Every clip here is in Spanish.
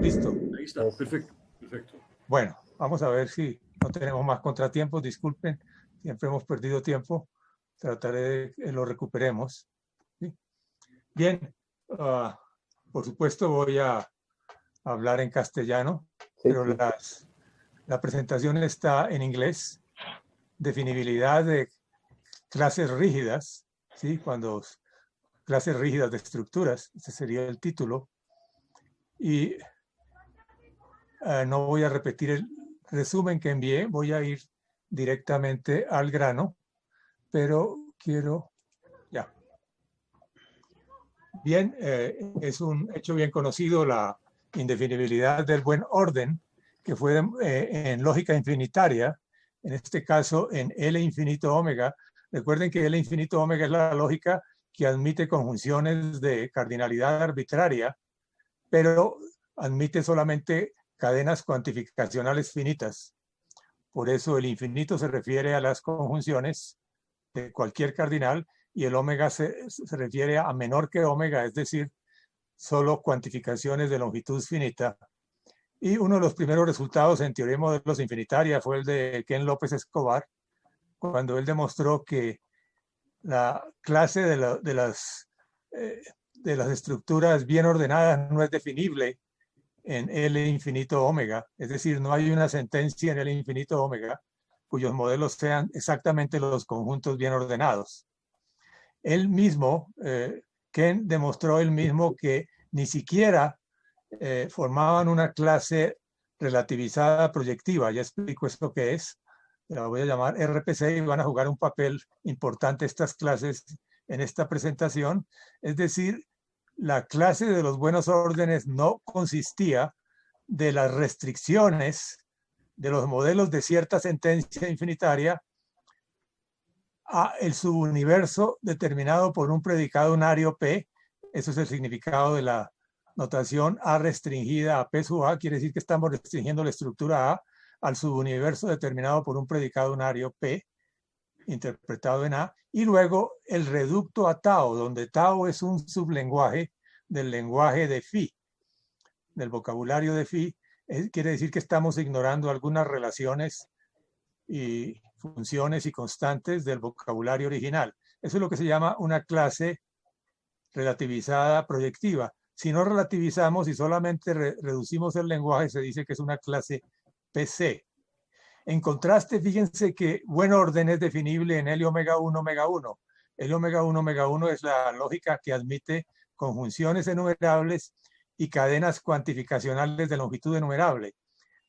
Listo. Ahí está, perfecto, perfecto. Bueno, vamos a ver si no tenemos más contratiempos. Disculpen, siempre hemos perdido tiempo. Trataré de que lo recuperemos. ¿Sí? Bien, por supuesto voy a hablar en castellano, pero la presentación está en inglés. Definibilidad de clases rígidas, ¿sí? Clases rígidas de estructuras, ese sería el título. Y no voy a repetir el resumen que envié, voy a ir directamente al grano, pero quiero, ya. Bien, es un hecho bien conocido la indefinibilidad del buen orden, que fue en lógica infinitaria, en este caso en L infinito omega. Recuerden que L infinito omega es la lógica que admite conjunciones de cardinalidad arbitraria, pero admite solamente cadenas cuantificacionales finitas. Por eso el infinito se refiere a las conjunciones de cualquier cardinal y el omega se refiere a menor que omega, es decir, solo cuantificaciones de longitud finita. Y uno de los primeros resultados en teoría de modelos infinitaria fue el de Ken López Escobar, cuando él demostró que la clase de las estructuras bien ordenadas no es definible en L infinito omega, es decir, no hay una sentencia en L infinito omega cuyos modelos sean exactamente los conjuntos bien ordenados. Él mismo, Ken demostró él mismo que ni siquiera formaban una clase relativizada proyectiva. Ya explico esto qué es. La voy a llamar RPC y van a jugar un papel importante estas clases en esta presentación. Es decir, la clase de los buenos órdenes no consistía de las restricciones de los modelos de cierta sentencia infinitaria a el subuniverso determinado por un predicado unario P. Eso es el significado de la notación A restringida a P sub A. Quiere decir que estamos restringiendo la estructura A al subuniverso determinado por un predicado unario P, interpretado en A. Y luego el reducto a Tao, donde Tao es un sublenguaje del lenguaje de Phi, del vocabulario de Phi. Quiere decir que estamos ignorando algunas relaciones y funciones y constantes del vocabulario original. Eso es lo que se llama una clase relativizada proyectiva. Si no relativizamos y solamente reducimos el lenguaje, se dice que es una clase PC. En contraste, fíjense que buen orden es definible en L omega 1, omega 1. L omega 1, omega 1 es la lógica que admite conjunciones enumerables y cadenas cuantificacionales de longitud enumerable.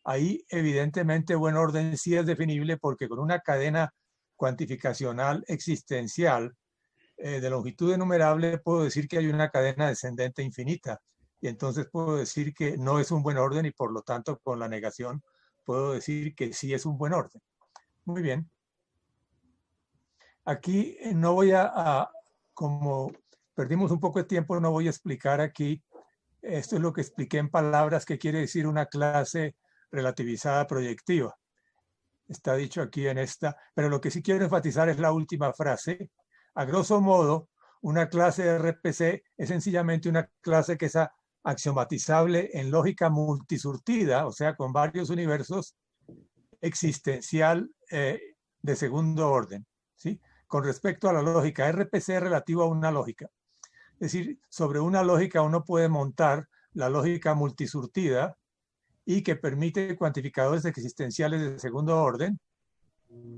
Ahí evidentemente buen orden sí es definible porque con una cadena cuantificacional existencial de longitud enumerable puedo decir que hay una cadena descendente infinita y entonces puedo decir que no es un buen orden y por lo tanto con la negación puedo decir que sí es un buen orden. Muy bien. Aquí no voy como perdimos un poco de tiempo, no voy a explicar aquí. Esto es lo que expliqué en palabras que quiere decir una clase relativizada proyectiva. Está dicho aquí en esta, pero lo que sí quiero enfatizar es la última frase. A grosso modo, una clase de RPC es sencillamente una clase que es axiomatizable en lógica multisurtida, o sea, con varios universos existencial de segundo orden, ¿sí? Con respecto a la lógica, RPC es relativo a una lógica. Es decir, sobre una lógica uno puede montar la lógica multisurtida y que permite cuantificadores existenciales de segundo orden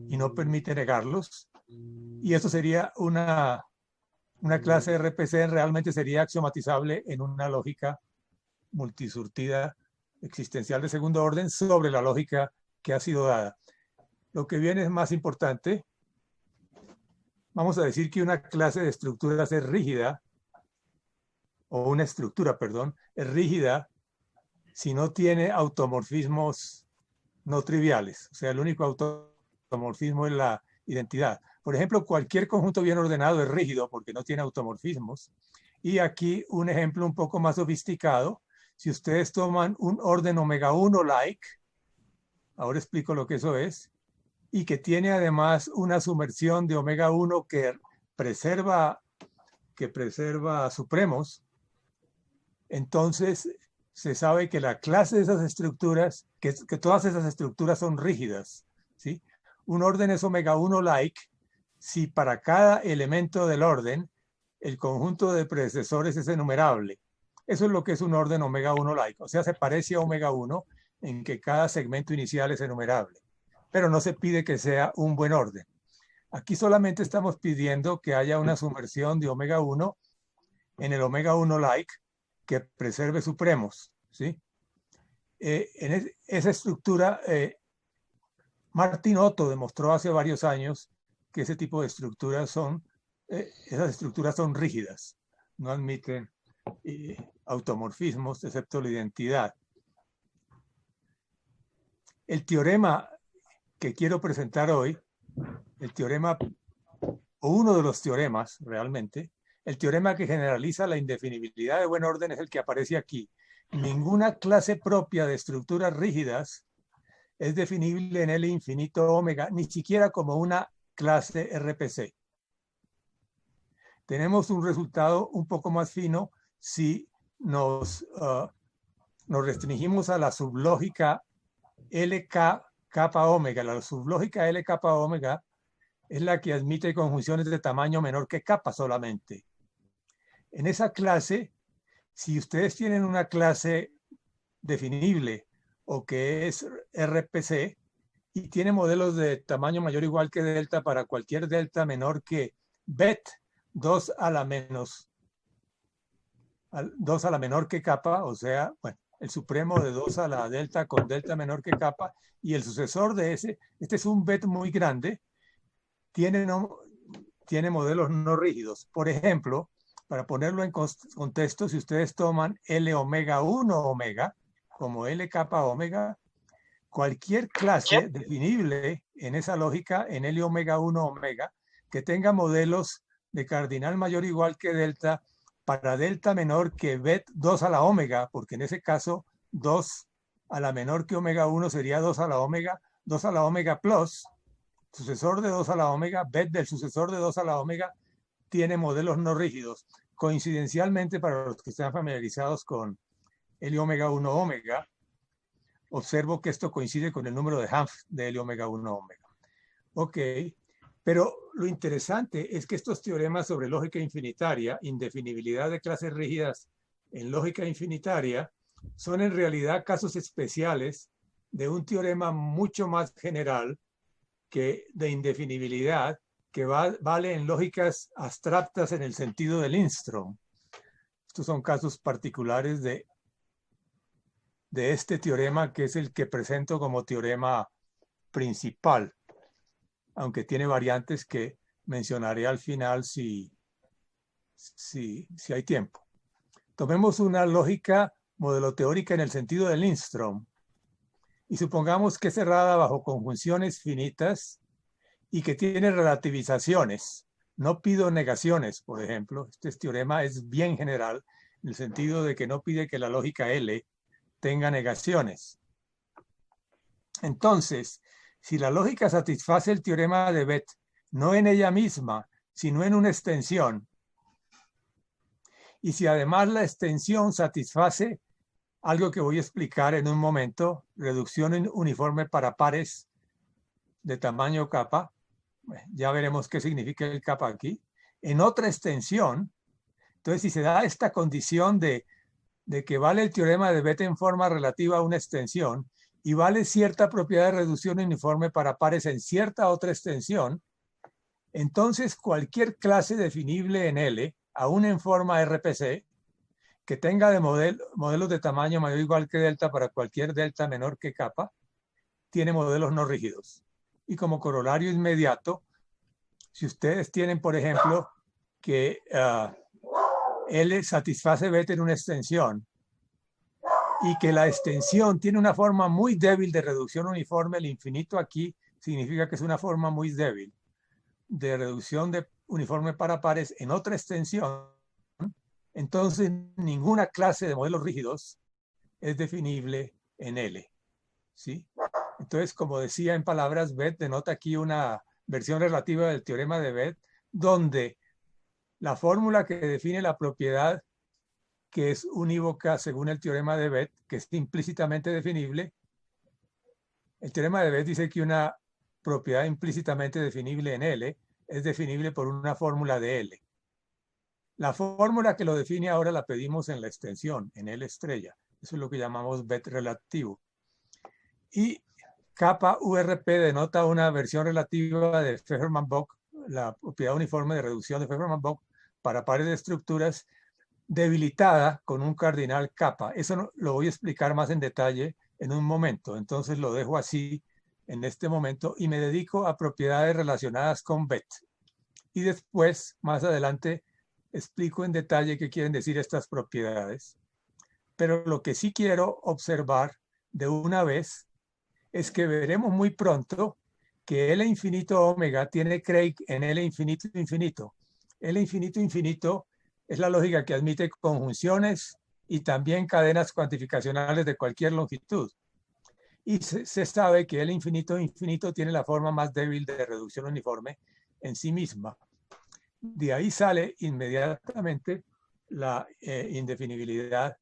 y no permite negarlos. Y eso sería una clase de RPC, realmente sería axiomatizable en una lógica multisurtida existencial de segundo orden sobre la lógica que ha sido dada. Lo que viene es más importante. Vamos a decir que una clase de estructuras es rígida, o una estructura, perdón, es rígida si no tiene automorfismos no triviales. O sea, el único automorfismo es la identidad. Por ejemplo, cualquier conjunto bien ordenado es rígido porque no tiene automorfismos. Y aquí un ejemplo un poco más sofisticado. Si ustedes toman un orden omega 1 like, ahora explico lo que eso es, y que tiene además una sumersión de omega 1 que preserva supremos, entonces se sabe que la clase de esas estructuras, que todas esas estructuras son rígidas, ¿sí? Un orden es omega 1 like si para cada elemento del orden el conjunto de predecesores es enumerable. Eso es lo que es un orden omega 1 like. O sea, se parece a omega 1 en que cada segmento inicial es enumerable. Pero no se pide que sea un buen orden. Aquí solamente estamos pidiendo que haya una sumersión de omega 1 en el omega 1 like que preserve supremos, ¿sí? Esa estructura, Martin Otto demostró hace varios años que ese tipo de estructuras esas estructuras son rígidas, no admiten automorfismos excepto la identidad. El teorema que quiero presentar hoy, el teorema, o uno de los teoremas realmente, el teorema que generaliza la indefinibilidad de buen orden es el que aparece aquí. Ninguna clase propia de estructuras rígidas es definible en L infinito omega, ni siquiera como una clase RPC. Tenemos un resultado un poco más fino si nos restringimos a la sublógica LK kappa omega. La sublógica L kappa omega es la que admite conjunciones de tamaño menor que kappa solamente. En esa clase, si ustedes tienen una clase definible o que es RPC y tiene modelos de tamaño mayor o igual que delta para cualquier delta menor que bet 2 a la menor que kappa, o sea, bueno, el supremo de 2 a la delta con delta menor que kappa, y el sucesor de ese, este es un bet muy grande, tiene modelos no rígidos. Por ejemplo, para ponerlo en contexto, si ustedes toman L omega 1 omega, como L kappa omega, cualquier clase definible en esa lógica, en L omega 1 omega, que tenga modelos de cardinal mayor o igual que delta para delta menor que bet 2 a la omega, porque en ese caso 2 a la menor que omega 1 sería 2 a la omega plus, sucesor de 2 a la omega, bet del sucesor de 2 a la omega, tiene modelos no rígidos. Coincidencialmente, para los que están familiarizados con L omega 1 omega, observo que esto coincide con el número de Hanf de L omega 1 omega. Ok, pero lo interesante es que estos teoremas sobre lógica infinitaria, indefinibilidad de clases rígidas en lógica infinitaria, son en realidad casos especiales de un teorema mucho más general que de indefinibilidad, que vale en lógicas abstractas en el sentido de Lindström. Estos son casos particulares de este teorema, que es el que presento como teorema principal, aunque tiene variantes que mencionaré al final si hay tiempo. Tomemos una lógica modelo teórica en el sentido de Lindström y supongamos que es cerrada bajo conjunciones finitas y que tiene relativizaciones. No pido negaciones, por ejemplo. Este teorema es bien general en el sentido de que no pide que la lógica L tenga negaciones. Entonces, si la lógica satisface el teorema de Bet, no en ella misma, sino en una extensión, y si además la extensión satisface algo que voy a explicar en un momento, reducción uniforme para pares de tamaño kappa, ya veremos qué significa el kappa aquí, en otra extensión, entonces si se da esta condición de que vale el teorema de Bet en forma relativa a una extensión y vale cierta propiedad de reducción uniforme para pares en cierta otra extensión, entonces cualquier clase definible en L, aún en forma RPC, que tenga de modelos de tamaño mayor o igual que delta para cualquier delta menor que kappa, tiene modelos no rígidos. Y como corolario inmediato, si ustedes tienen, por ejemplo, que L satisface Bet en una extensión y que la extensión tiene una forma muy débil de reducción uniforme, el infinito aquí significa que es una forma muy débil de reducción uniforme para pares en otra extensión, entonces ninguna clase de modelos rígidos es definible en L, ¿sí? Entonces, como decía en palabras, Bet denota aquí una versión relativa del teorema de Bet, donde la fórmula que define la propiedad que es unívoca según el teorema de Bethe, que es implícitamente definible. El teorema de Bethe dice que una propiedad implícitamente definible en L es definible por una fórmula de L. La fórmula que lo define ahora la pedimos en la extensión, en L estrella. Eso es lo que llamamos Bethe relativo. Y kappa URP denota una versión relativa de Fefferman-Bock, la propiedad uniforme de reducción de Fefferman-Bock para pares de estructuras debilitada con un cardinal kappa. Eso lo voy a explicar más en detalle en un momento. Entonces lo dejo así en este momento y me dedico a propiedades relacionadas con Bethe. Y después, más adelante, explico en detalle qué quieren decir estas propiedades. Pero lo que sí quiero observar de una vez es que veremos muy pronto que L infinito omega tiene Craig en L infinito infinito. L infinito infinito es la lógica que admite conjunciones y también cadenas cuantificacionales de cualquier longitud. Y se sabe que L infinito infinito tiene la forma más débil de reducción uniforme en sí misma. De ahí sale inmediatamente la indefinibilidad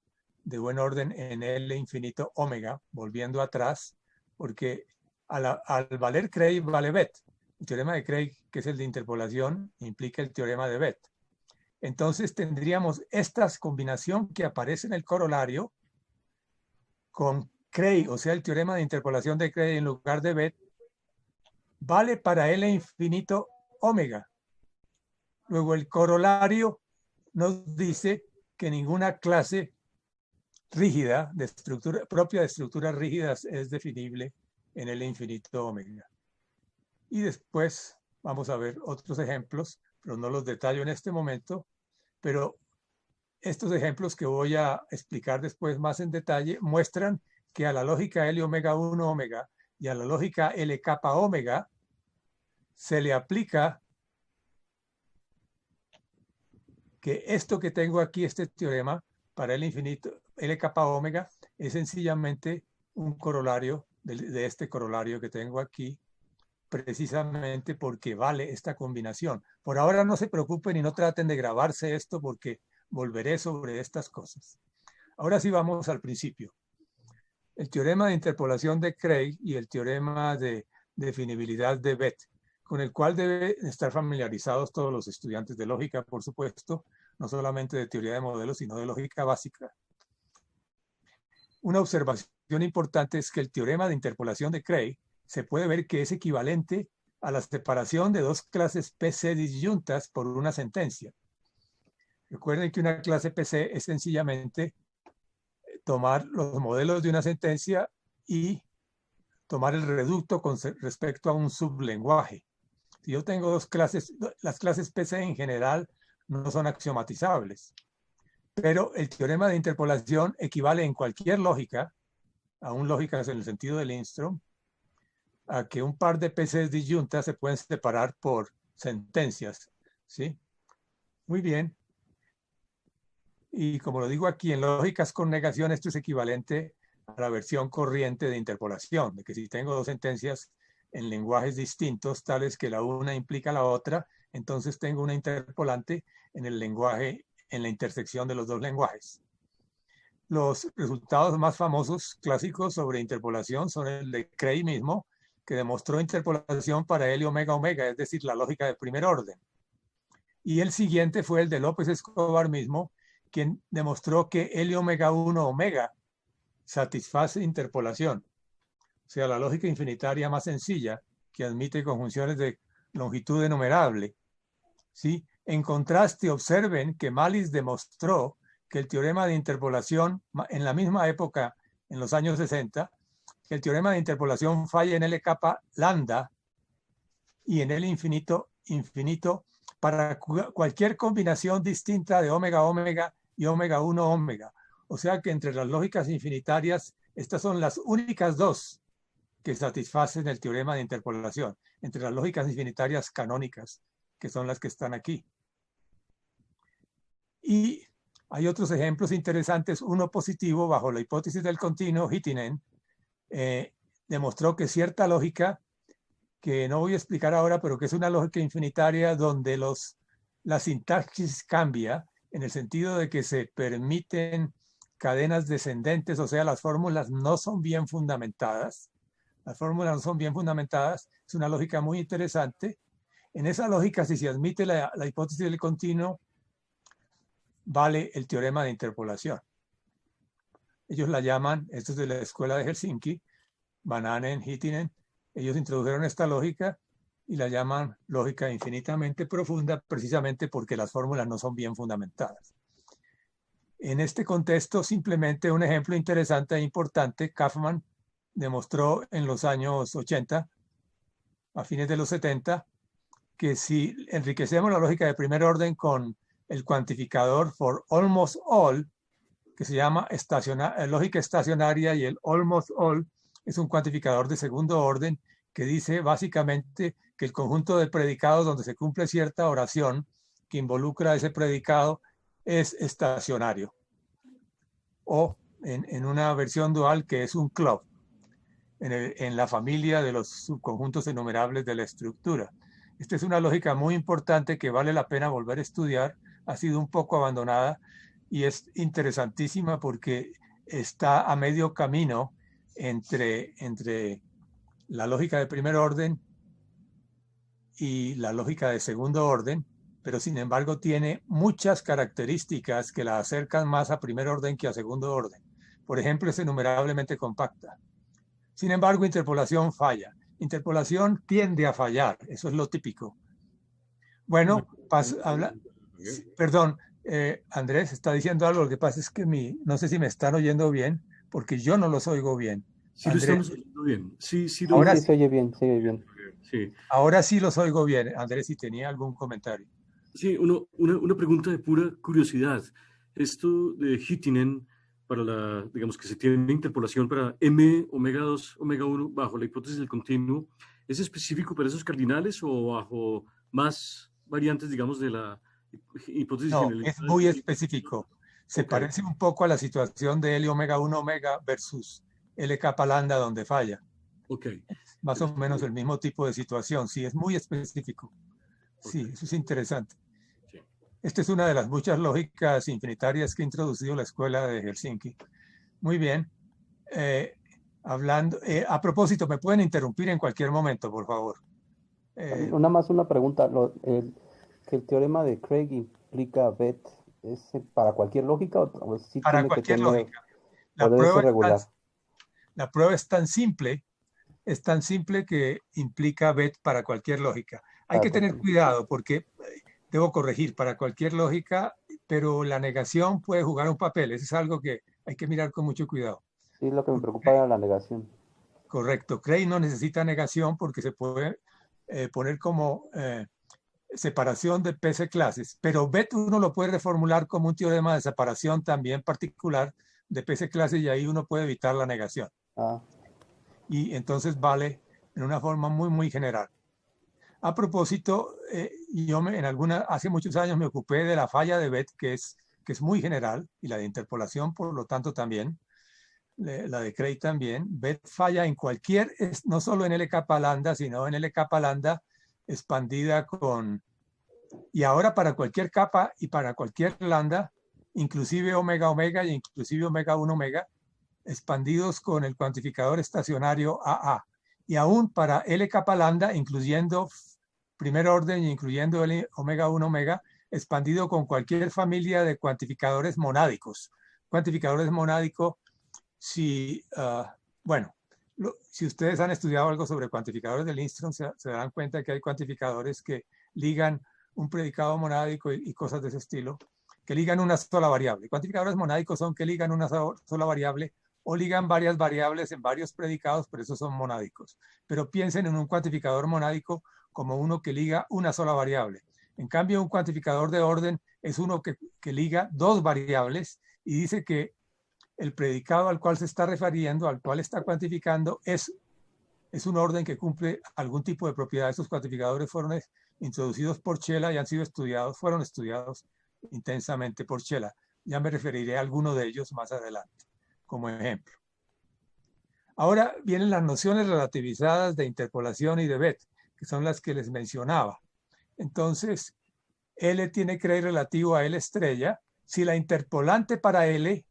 de buen orden en L infinito omega, volviendo atrás, porque al valer Craig vale Bethe. El teorema de Craig, que es el de interpolación, implica el teorema de Bethe. Entonces tendríamos esta combinación que aparece en el corolario con Craig, o sea, el teorema de interpolación de Craig en lugar de Bethe, vale para L infinito omega. Luego el corolario nos dice que ninguna clase rígida de estructura propia de estructuras rígidas es definible en L infinito omega. Y después vamos a ver otros ejemplos, pero no los detallo en este momento, pero estos ejemplos que voy a explicar después más en detalle muestran que a la lógica L omega 1 omega y a la lógica L kappa omega se le aplica que esto que tengo aquí, este teorema, para L infinito, L kappa omega, es sencillamente un corolario de este corolario que tengo aquí, precisamente porque vale esta combinación. Por ahora no se preocupen y no traten de grabarse esto porque volveré sobre estas cosas. Ahora sí vamos al principio. El teorema de interpolación de Craig y el teorema de definibilidad de Bethe, con el cual deben estar familiarizados todos los estudiantes de lógica, por supuesto, no solamente de teoría de modelos, sino de lógica básica. Una observación importante es que el teorema de interpolación de Craig se puede ver que es equivalente a la separación de dos clases PC disyuntas por una sentencia. Recuerden que una clase PC es sencillamente tomar los modelos de una sentencia y tomar el reducto con respecto a un sublenguaje. Si yo tengo dos clases, las clases PC en general no son axiomatizables, pero el teorema de interpolación equivale en cualquier lógica, aún lógicas en el sentido de Lindström, a que un par de PCs disyuntas se pueden separar por sentencias, ¿sí? Muy bien. Y como lo digo aquí, en lógicas con negación, esto es equivalente a la versión corriente de interpolación, de que si tengo dos sentencias en lenguajes distintos, tales que la una implica la otra, entonces tengo una interpolante en el lenguaje, en la intersección de los dos lenguajes. Los resultados más famosos, clásicos sobre interpolación son el de Craig mismo, que demostró interpolación para L omega omega, es decir, la lógica de primer orden. Y el siguiente fue el de López Escobar mismo, quien demostró que L omega 1 omega satisface interpolación. O sea, la lógica infinitaria más sencilla, que admite conjunciones de longitud enumerable. ¿Sí? En contraste, observen que Mallis demostró que el teorema de interpolación, en la misma época, en los años 60, que el teorema de interpolación falla en L kappa lambda y en L infinito infinito para cualquier combinación distinta de omega omega y omega 1 omega. O sea que entre las lógicas infinitarias, estas son las únicas dos que satisfacen el teorema de interpolación, entre las lógicas infinitarias canónicas, que son las que están aquí. Y hay otros ejemplos interesantes. Uno positivo, bajo la hipótesis del continuo, Hittinen demostró que cierta lógica, que no voy a explicar ahora, pero que es una lógica infinitaria donde la sintaxis cambia en el sentido de que se permiten cadenas descendentes, o sea, las fórmulas no son bien fundamentadas. Las fórmulas no son bien fundamentadas. Es una lógica muy interesante. En esa lógica, si se admite la hipótesis del continuo, vale el teorema de interpolación. Ellos la llaman, esto es de la escuela de Helsinki, Vanhanen, Hittinen, ellos introdujeron esta lógica y la llaman lógica infinitamente profunda, precisamente porque las fórmulas no son bien fundamentadas. En este contexto, simplemente un ejemplo interesante e importante, Kaufman demostró en los años 80, a fines de los 70, que si enriquecemos la lógica de primer orden con el cuantificador for almost all, que se llama lógica estacionaria, y el almost all es un cuantificador de segundo orden que dice básicamente que el conjunto de predicados donde se cumple cierta oración que involucra ese predicado es estacionario. O en una versión dual que es un club en la familia de los subconjuntos enumerables de la estructura. Esta es una lógica muy importante que vale la pena volver a estudiar. Ha sido un poco abandonada y es interesantísima porque está a medio camino entre la lógica de primer orden y la lógica de segundo orden, pero sin embargo tiene muchas características que la acercan más a primer orden que a segundo orden. Por ejemplo, es enumerablemente compacta. Sin embargo, interpolación falla. Interpolación tiende a fallar, eso es lo típico. Bueno, perdón, Andrés está diciendo algo, lo que pasa es que no sé si me están oyendo bien, porque yo no los oigo bien. Sí, Andrés, lo estamos oyendo bien. Sí, sí, ahora sí, se oye bien, se oye bien. Sí. Ahora sí los oigo bien. Andrés, si tenía algún comentario. Sí, una pregunta de pura curiosidad. Esto de Hittinen, para digamos que se tiene interpolación para M, omega 2, omega 1, bajo la hipótesis del continuo, ¿es específico para esos cardinales o bajo más variantes, digamos, de la hipótesis No, generalizada? es muy específico. Se parece un poco a la situación de L omega 1 omega versus LK lambda donde falla. Más o menos el mismo tipo de situación. Sí, es muy específico. Sí, eso es interesante. Sí. Esta es una de las muchas lógicas infinitarias que ha introducido la escuela de Helsinki. Muy bien. A propósito, me pueden interrumpir en cualquier momento, por favor. Una pregunta. ¿Que el teorema de Craig implica BET es para cualquier lógica o sí para tiene cualquier que tener, lógica. o debe ser regular? La prueba es tan simple que implica BET para cualquier lógica. Hay que tener cuidado porque, debo corregir, para cualquier lógica, pero la negación puede jugar un papel. Eso es algo que hay que mirar con mucho cuidado. Sí, lo que me preocupa era la negación. Correcto. Cray no necesita negación porque se puede poner como separación de PC clases, pero BET uno lo puede reformular como un teorema de separación también particular de PC clases y ahí uno puede evitar la negación. Y entonces vale en una forma muy, muy general. A propósito, yo hace muchos años me ocupé de la falla de BET, que es muy general, y la de interpolación, por lo tanto, también. La de Cray también. BET falla en cualquier, no solo en LK lambda, sino en LK lambda expandida con... Y ahora para cualquier capa y para cualquier lambda, inclusive omega omega y inclusive omega 1 omega, expandidos con el cuantificador estacionario AA. Y aún para L capa lambda, incluyendo primer orden y incluyendo L omega 1 omega, expandido con cualquier familia de cuantificadores monádicos. Cuantificadores monádicos, si ustedes han estudiado algo sobre cuantificadores de Lindström, se darán cuenta que hay cuantificadores que ligan un predicado monádico y cosas de ese estilo, que ligan una sola variable. Cuantificadores monádicos son que ligan una sola variable o ligan varias variables en varios predicados, pero esos son monádicos. Pero piensen en un cuantificador monádico como uno que liga una sola variable. En cambio, un cuantificador de orden es uno que liga dos variables y dice que el predicado al cual se está refiriendo, al cual está cuantificando, es un orden que cumple algún tipo de propiedad. Estos cuantificadores fueron introducidos por Chela y fueron estudiados intensamente por Chela. Ya me referiré a alguno de ellos más adelante, como ejemplo. Ahora vienen las nociones relativizadas de interpolación y de BET, que son las que les mencionaba. Entonces, L tiene que ir relativo a L estrella si la interpolante para L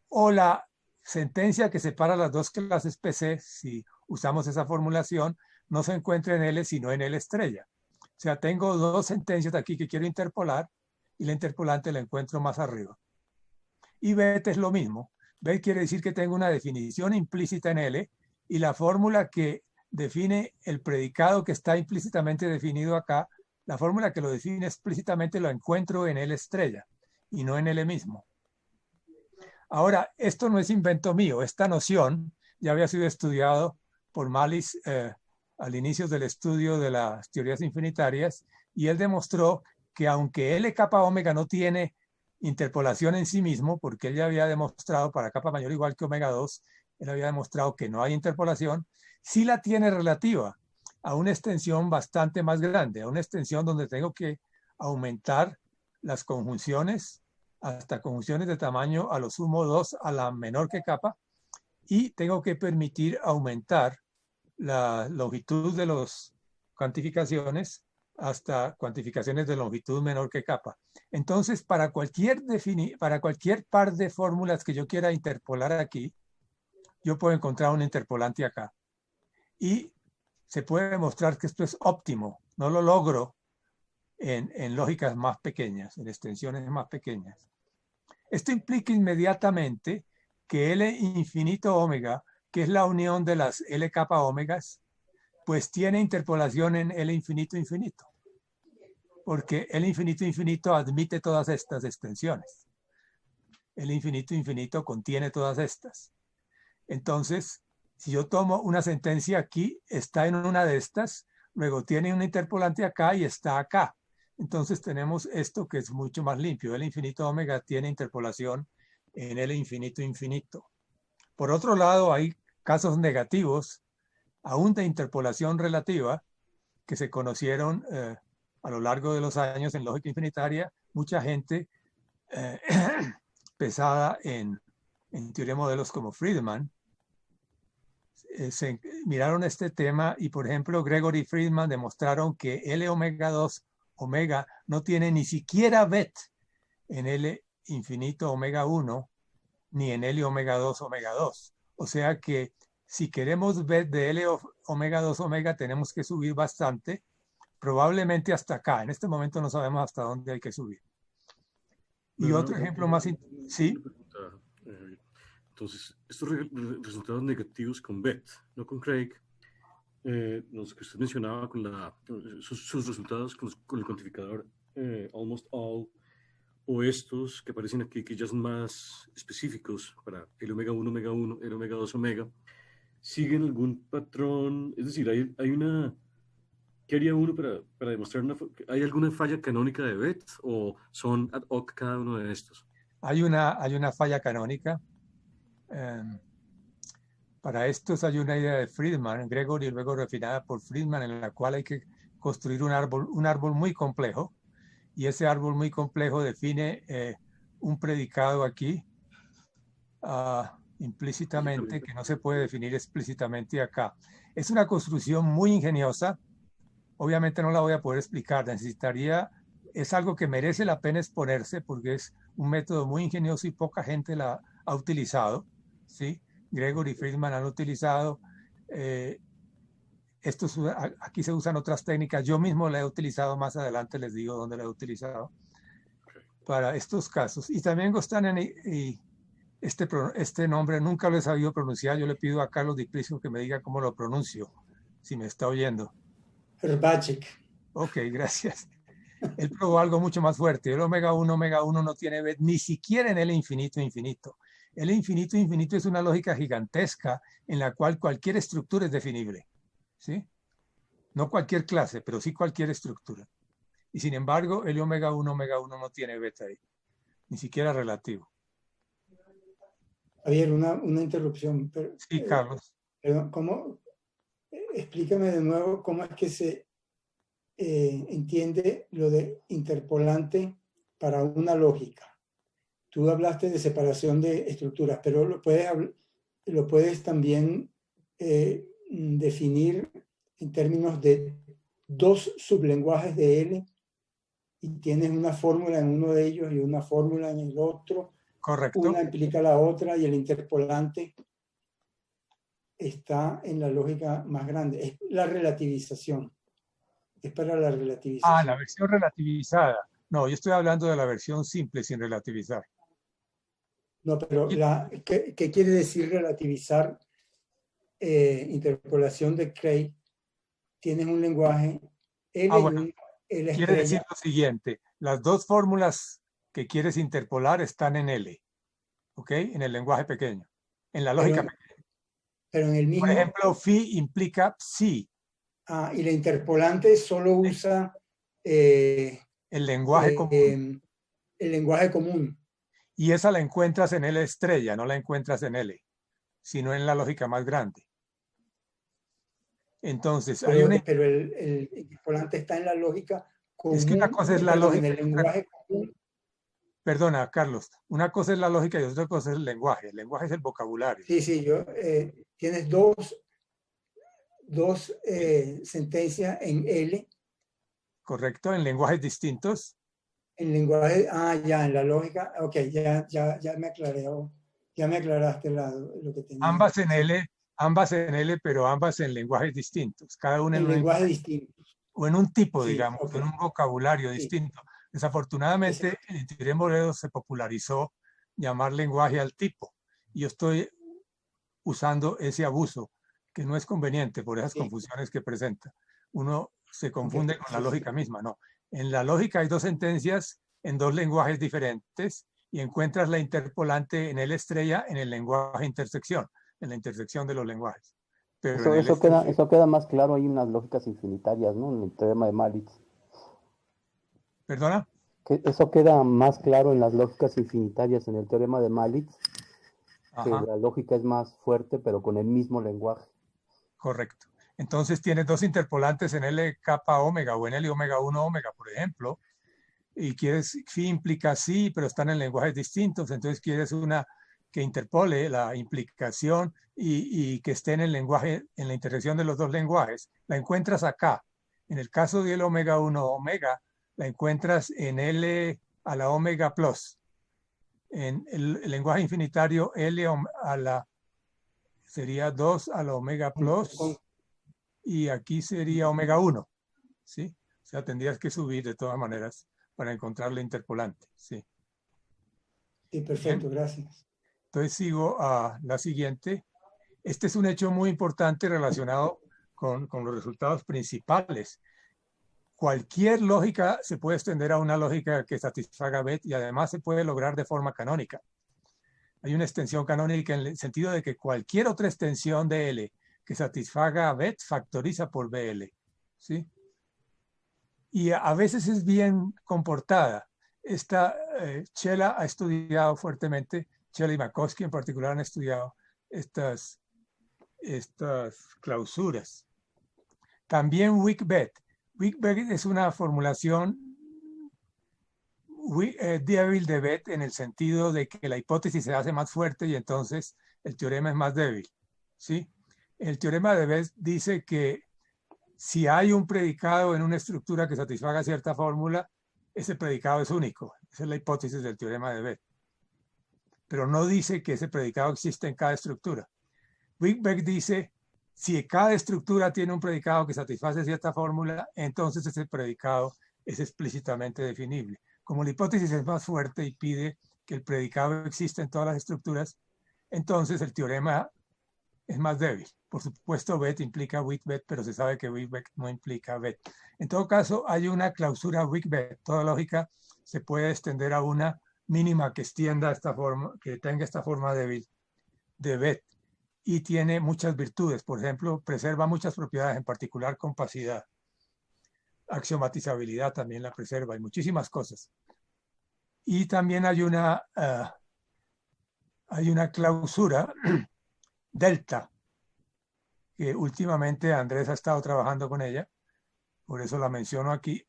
o la sentencia que separa las dos clases PC, si usamos esa formulación, no se encuentra en L sino en L estrella. O sea, tengo dos sentencias aquí que quiero interpolar y la interpolante la encuentro más arriba. Y bet es lo mismo. Bet quiere decir que tengo una definición implícita en L y la fórmula que define el predicado que está implícitamente definido acá, la fórmula que lo define explícitamente lo encuentro en L estrella y no en L mismo. Ahora, esto no es invento mío. Esta noción ya había sido estudiado por Mallis al inicio del estudio de las teorías infinitarias, y él demostró que aunque L kappa omega no tiene interpolación en sí mismo, porque él ya había demostrado para kappa mayor o igual que omega 2, él había demostrado que no hay interpolación, sí la tiene relativa a una extensión bastante más grande, a una extensión donde tengo que aumentar las conjunciones hasta conjunciones de tamaño a lo sumo 2 a la menor que kappa, y tengo que permitir aumentar la longitud de las cuantificaciones hasta cuantificaciones de longitud menor que kappa. Entonces, para cualquier par de fórmulas que yo quiera interpolar aquí, yo puedo encontrar un interpolante acá. Y se puede demostrar que esto es óptimo. No lo logro en lógicas más pequeñas, en extensiones más pequeñas. Esto implica inmediatamente que L infinito omega, que es la unión de las L kappa omegas, pues tiene interpolación en L infinito infinito. Porque L infinito infinito admite todas estas extensiones. L infinito infinito contiene todas estas. Entonces, si yo tomo una sentencia aquí, está en una de estas, luego tiene un interpolante acá y está acá. Entonces tenemos esto que es mucho más limpio. L infinito omega tiene interpolación en L infinito infinito. Por otro lado, hay casos negativos, aún de interpolación relativa, que se conocieron a lo largo de los años en lógica infinitaria. Mucha gente pesada en teoría de modelos como Friedman, se miraron este tema y, por ejemplo, Gregory Friedman demostraron que L omega 2 omega no tiene ni siquiera bet en L infinito omega 1 ni en L omega 2 omega 2. O sea que si queremos bet de L omega 2 omega tenemos que subir bastante, probablemente hasta acá. En este momento no sabemos hasta dónde hay que subir. Y otro ejemplo más... ¿Sí? Entonces, estos resultados negativos con Bet, no con Craig, los que usted mencionaba con sus resultados con el cuantificador Almost All, o estos que aparecen aquí, que ya son más específicos para el omega 1, omega 1, el omega 2, omega, ¿siguen algún patrón? Es decir, hay una... ¿Qué haría uno para demostrar ¿hay alguna falla canónica de Bet o son ad hoc cada uno de estos? Hay una falla canónica. Para estos hay una idea de Friedman, Gregory, luego refinada por Friedman, en la cual hay que construir un árbol muy complejo, y ese árbol muy complejo define un predicado aquí implícitamente que no se puede definir explícitamente acá. Es una construcción muy ingeniosa. Obviamente no la voy a poder explicar. Es algo que merece la pena exponerse porque es un método muy ingenioso y poca gente la ha utilizado, ¿sí? Gregory y Friedman han utilizado. Aquí se usan otras técnicas. Yo mismo la he utilizado, más adelante les digo dónde la he utilizado para estos casos. Y también Gostanen y este nombre nunca lo he sabido pronunciar. Yo le pido a Carlos Diplicio que me diga cómo lo pronuncio, si me está oyendo. Hrbaček. Ok, gracias. Él probó algo mucho más fuerte. El omega 1 no tiene bet ni siquiera en L infinito infinito. El infinito infinito es una lógica gigantesca en la cual cualquier estructura es definible, ¿sí? No cualquier clase, pero sí cualquier estructura. Y sin embargo, el omega 1 no tiene beta ahí, ni siquiera relativo. Javier, una interrupción. Sí, Carlos. Perdón, explícame de nuevo cómo es que se entiende lo de interpolante para una lógica. Tú hablaste de separación de estructuras, pero lo puedes también definir en términos de dos sublenguajes de L y tienes una fórmula en uno de ellos y una fórmula en el otro. Correcto. Una implica la otra y el interpolante está en la lógica más grande. Es la relativización. Es para la relativización. Ah, la versión relativizada. No, yo estoy hablando de la versión simple sin relativizar. No, pero ¿qué quiere decir relativizar? Interpolación de Craig. Tienes un lenguaje L Bueno, y L quiere decir estrella. lo siguiente. Las dos fórmulas que quieres interpolar están en L. ¿Ok? En el lenguaje pequeño. En la lógica pequeña. Pero en el mismo... Por ejemplo, phi implica psi. Y la interpolante solo usa el lenguaje común. El lenguaje común. Y esa la encuentras en L estrella, no la encuentras en L, sino en la lógica más grande. Entonces, pero el interpolante está en la lógica común. Es que una cosa es la lógica. En el lenguaje común. Perdona, Carlos. Una cosa es la lógica y otra cosa es el lenguaje. El lenguaje es el vocabulario. Sí, tienes dos sentencias en L. Correcto, en lenguajes distintos. En lenguaje, en la lógica, ok, ya me aclaré, ya me aclaraste lo que tenía. Ambas en L, pero ambas en lenguajes distintos, cada una en lenguajes distintos. O en un tipo, Sí, digamos, okay. en un vocabulario distinto. Desafortunadamente, en teoría de modelos se popularizó llamar lenguaje al tipo. Y yo estoy usando ese abuso, que no es conveniente por esas confusiones que presenta. Uno se confunde con la lógica misma, no. En la lógica hay dos sentencias en dos lenguajes diferentes y encuentras la interpolante en L estrella en el lenguaje intersección, en la intersección de los lenguajes. Pero eso queda más claro ahí en las lógicas infinitarias, ¿no? En el teorema de Malitz. ¿Perdona? Eso queda más claro en las lógicas infinitarias, en el teorema de Malitz, que la lógica es más fuerte, pero con el mismo lenguaje. Correcto. Entonces tienes dos interpolantes en L kappa omega o en L omega 1 omega, por ejemplo, y quieres, phi implica sí, pero están en lenguajes distintos, entonces quieres una que interpole la implicación y que esté en el lenguaje, en la intersección de los dos lenguajes. La encuentras acá. En el caso de L omega 1 omega, la encuentras en L a la omega plus. En el lenguaje infinitario, L a la sería 2 a la omega plus y aquí sería omega 1, ¿sí? O sea, tendrías que subir de todas maneras para encontrar la interpolante, ¿sí? Sí, perfecto, gracias. Entonces sigo a la siguiente. Este es un hecho muy importante relacionado con los resultados principales. Cualquier lógica se puede extender a una lógica que satisfaga Bet y además se puede lograr de forma canónica. Hay una extensión canónica en el sentido de que cualquier otra extensión de L que satisfaga a Bet factoriza por BL, ¿sí? Y a veces es bien comportada. Chela ha estudiado fuertemente, Chela y Makowski en particular han estudiado estas clausuras. También weak-bet. Weak-bet es una formulación débil de Bet en el sentido de que la hipótesis se hace más fuerte y entonces el teorema es más débil, ¿sí? El teorema de Bet dice que si hay un predicado en una estructura que satisfaga cierta fórmula, ese predicado es único. Esa es la hipótesis del teorema de Bet. Pero no dice que ese predicado existe en cada estructura. Weak-bet dice, si cada estructura tiene un predicado que satisface cierta fórmula, entonces ese predicado es explícitamente definible. Como la hipótesis es más fuerte y pide que el predicado exista en todas las estructuras, entonces el teorema es más débil. Por supuesto, Bet implica weak-bet, pero se sabe que weak-bet no implica Bet. En todo caso, hay una clausura weak-bet. Toda lógica se puede extender a una mínima que extienda esta forma, que tenga esta forma débil de Bet. Y tiene muchas virtudes. Por ejemplo, preserva muchas propiedades, en particular compacidad. Axiomatizabilidad también la preserva y muchísimas cosas. Y también hay una clausura delta, que últimamente Andrés ha estado trabajando con ella, por eso la menciono aquí,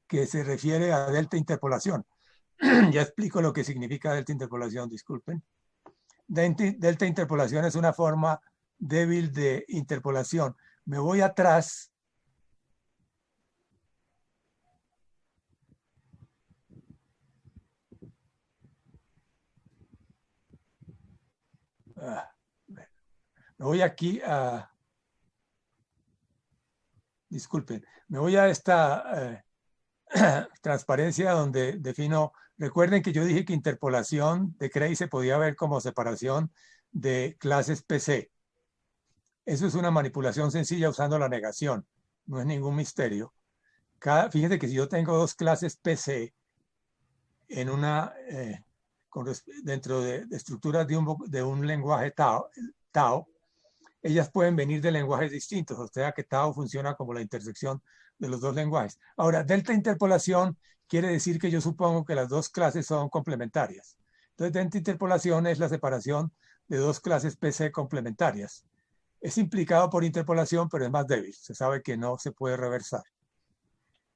que se refiere a delta interpolación. Ya explico lo que significa delta interpolación, disculpen. Delta interpolación es una forma débil de interpolación. Me voy atrás Me voy aquí a... Disculpen, me voy a esta transparencia donde defino... Recuerden que yo dije que interpolación de Cray se podía ver como separación de clases PC. Eso es una manipulación sencilla usando la negación. No es ningún misterio. Fíjense que si yo tengo dos clases PC en una, dentro de estructuras de un lenguaje Tao, ellas pueden venir de lenguajes distintos, o sea que Tao funciona como la intersección de los dos lenguajes. Ahora, delta interpolación quiere decir que yo supongo que las dos clases son complementarias. Entonces, delta interpolación es la separación de dos clases PC complementarias. Es implicado por interpolación, pero es más débil. Se sabe que no se puede reversar.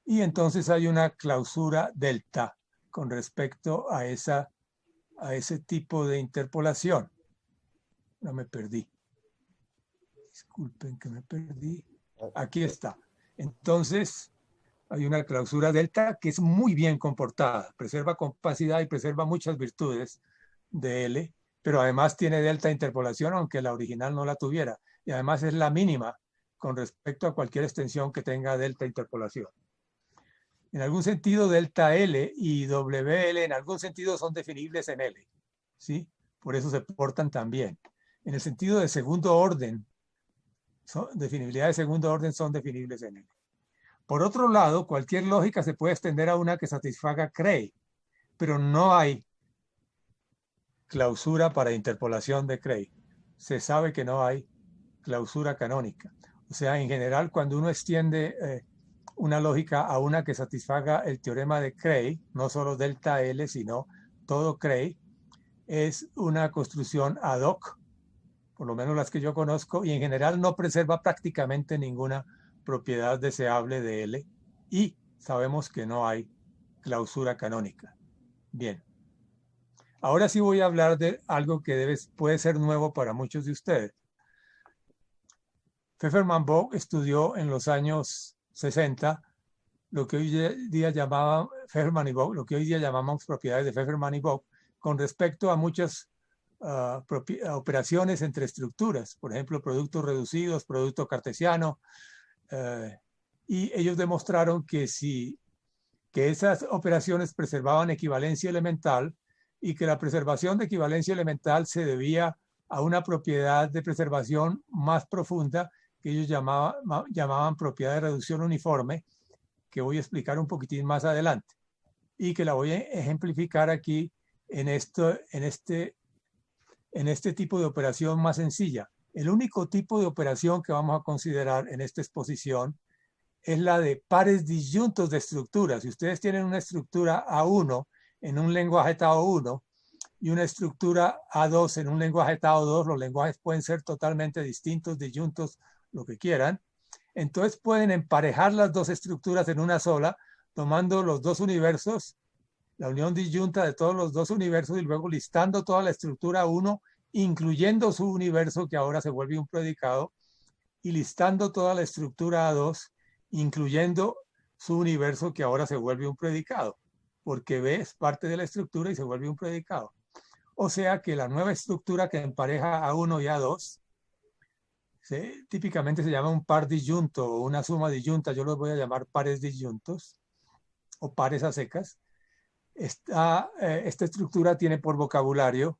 Y entonces hay una clausura delta con respecto a ese tipo de interpolación. No me perdí. Disculpen que me perdí. Aquí está. Entonces, hay una clausura delta que es muy bien comportada. Preserva compacidad y preserva muchas virtudes de L, pero además tiene delta interpolación, aunque la original no la tuviera. Y además es la mínima con respecto a cualquier extensión que tenga delta interpolación. En algún sentido, delta L y WL en algún sentido son definibles en L, ¿sí? Por eso se portan tan bien. En el sentido de segundo orden, definibilidad de segundo orden son definibles en L. Por otro lado, cualquier lógica se puede extender a una que satisfaga Cray, pero no hay clausura para interpolación de Cray. Se sabe que no hay clausura canónica. O sea, en general, cuando uno extiende una lógica a una que satisfaga el teorema de Cray, no solo delta L, sino todo Cray, es una construcción ad hoc, por lo menos las que yo conozco, y en general no preserva prácticamente ninguna propiedad deseable de L, y sabemos que no hay clausura canónica. Bien. Ahora sí voy a hablar de algo que puede ser nuevo para muchos de ustedes. Pfefferman-Bock estudió en los años 60 lo que hoy día llamaban Pfefferman y Bock, lo que hoy día llamamos propiedades de Pfefferman y Bock, con respecto a muchas operaciones entre estructuras, por ejemplo, productos reducidos, producto cartesiano, y ellos demostraron que esas operaciones preservaban equivalencia elemental y que la preservación de equivalencia elemental se debía a una propiedad de preservación más profunda que ellos llamaban propiedad de reducción uniforme, que voy a explicar un poquitín más adelante y que la voy a ejemplificar aquí en este tipo de operación más sencilla. El único tipo de operación que vamos a considerar en esta exposición es la de pares disyuntos de estructuras. Si ustedes tienen una estructura A1 en un lenguaje Tao 1 y una estructura A2 en un lenguaje Tao 2, los lenguajes pueden ser totalmente distintos, disyuntos, lo que quieran. Entonces pueden emparejar las dos estructuras en una sola, tomando los dos universos, la unión disyunta de todos los dos universos y luego listando toda la estructura 1, incluyendo su universo que ahora se vuelve un predicado, y listando toda la estructura A2, incluyendo su universo que ahora se vuelve un predicado, porque B es parte de la estructura y se vuelve un predicado. O sea que la nueva estructura que empareja A1 y A2, típicamente se llama un par disyunto o una suma disyunta, yo los voy a llamar pares disyuntos o pares a secas. Esta estructura tiene por vocabulario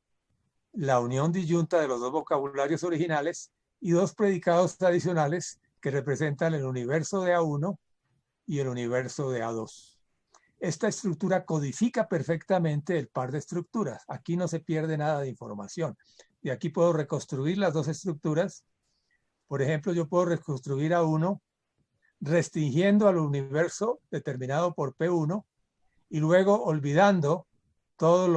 la unión disyunta de los dos vocabularios originales y dos predicados adicionales que representan el universo de A1 y el universo de A2. Esta estructura codifica perfectamente el par de estructuras. Aquí no se pierde nada de información. Y aquí puedo reconstruir las dos estructuras. Por ejemplo, yo puedo reconstruir A1 restringiendo al universo determinado por P1 y luego olvidando todos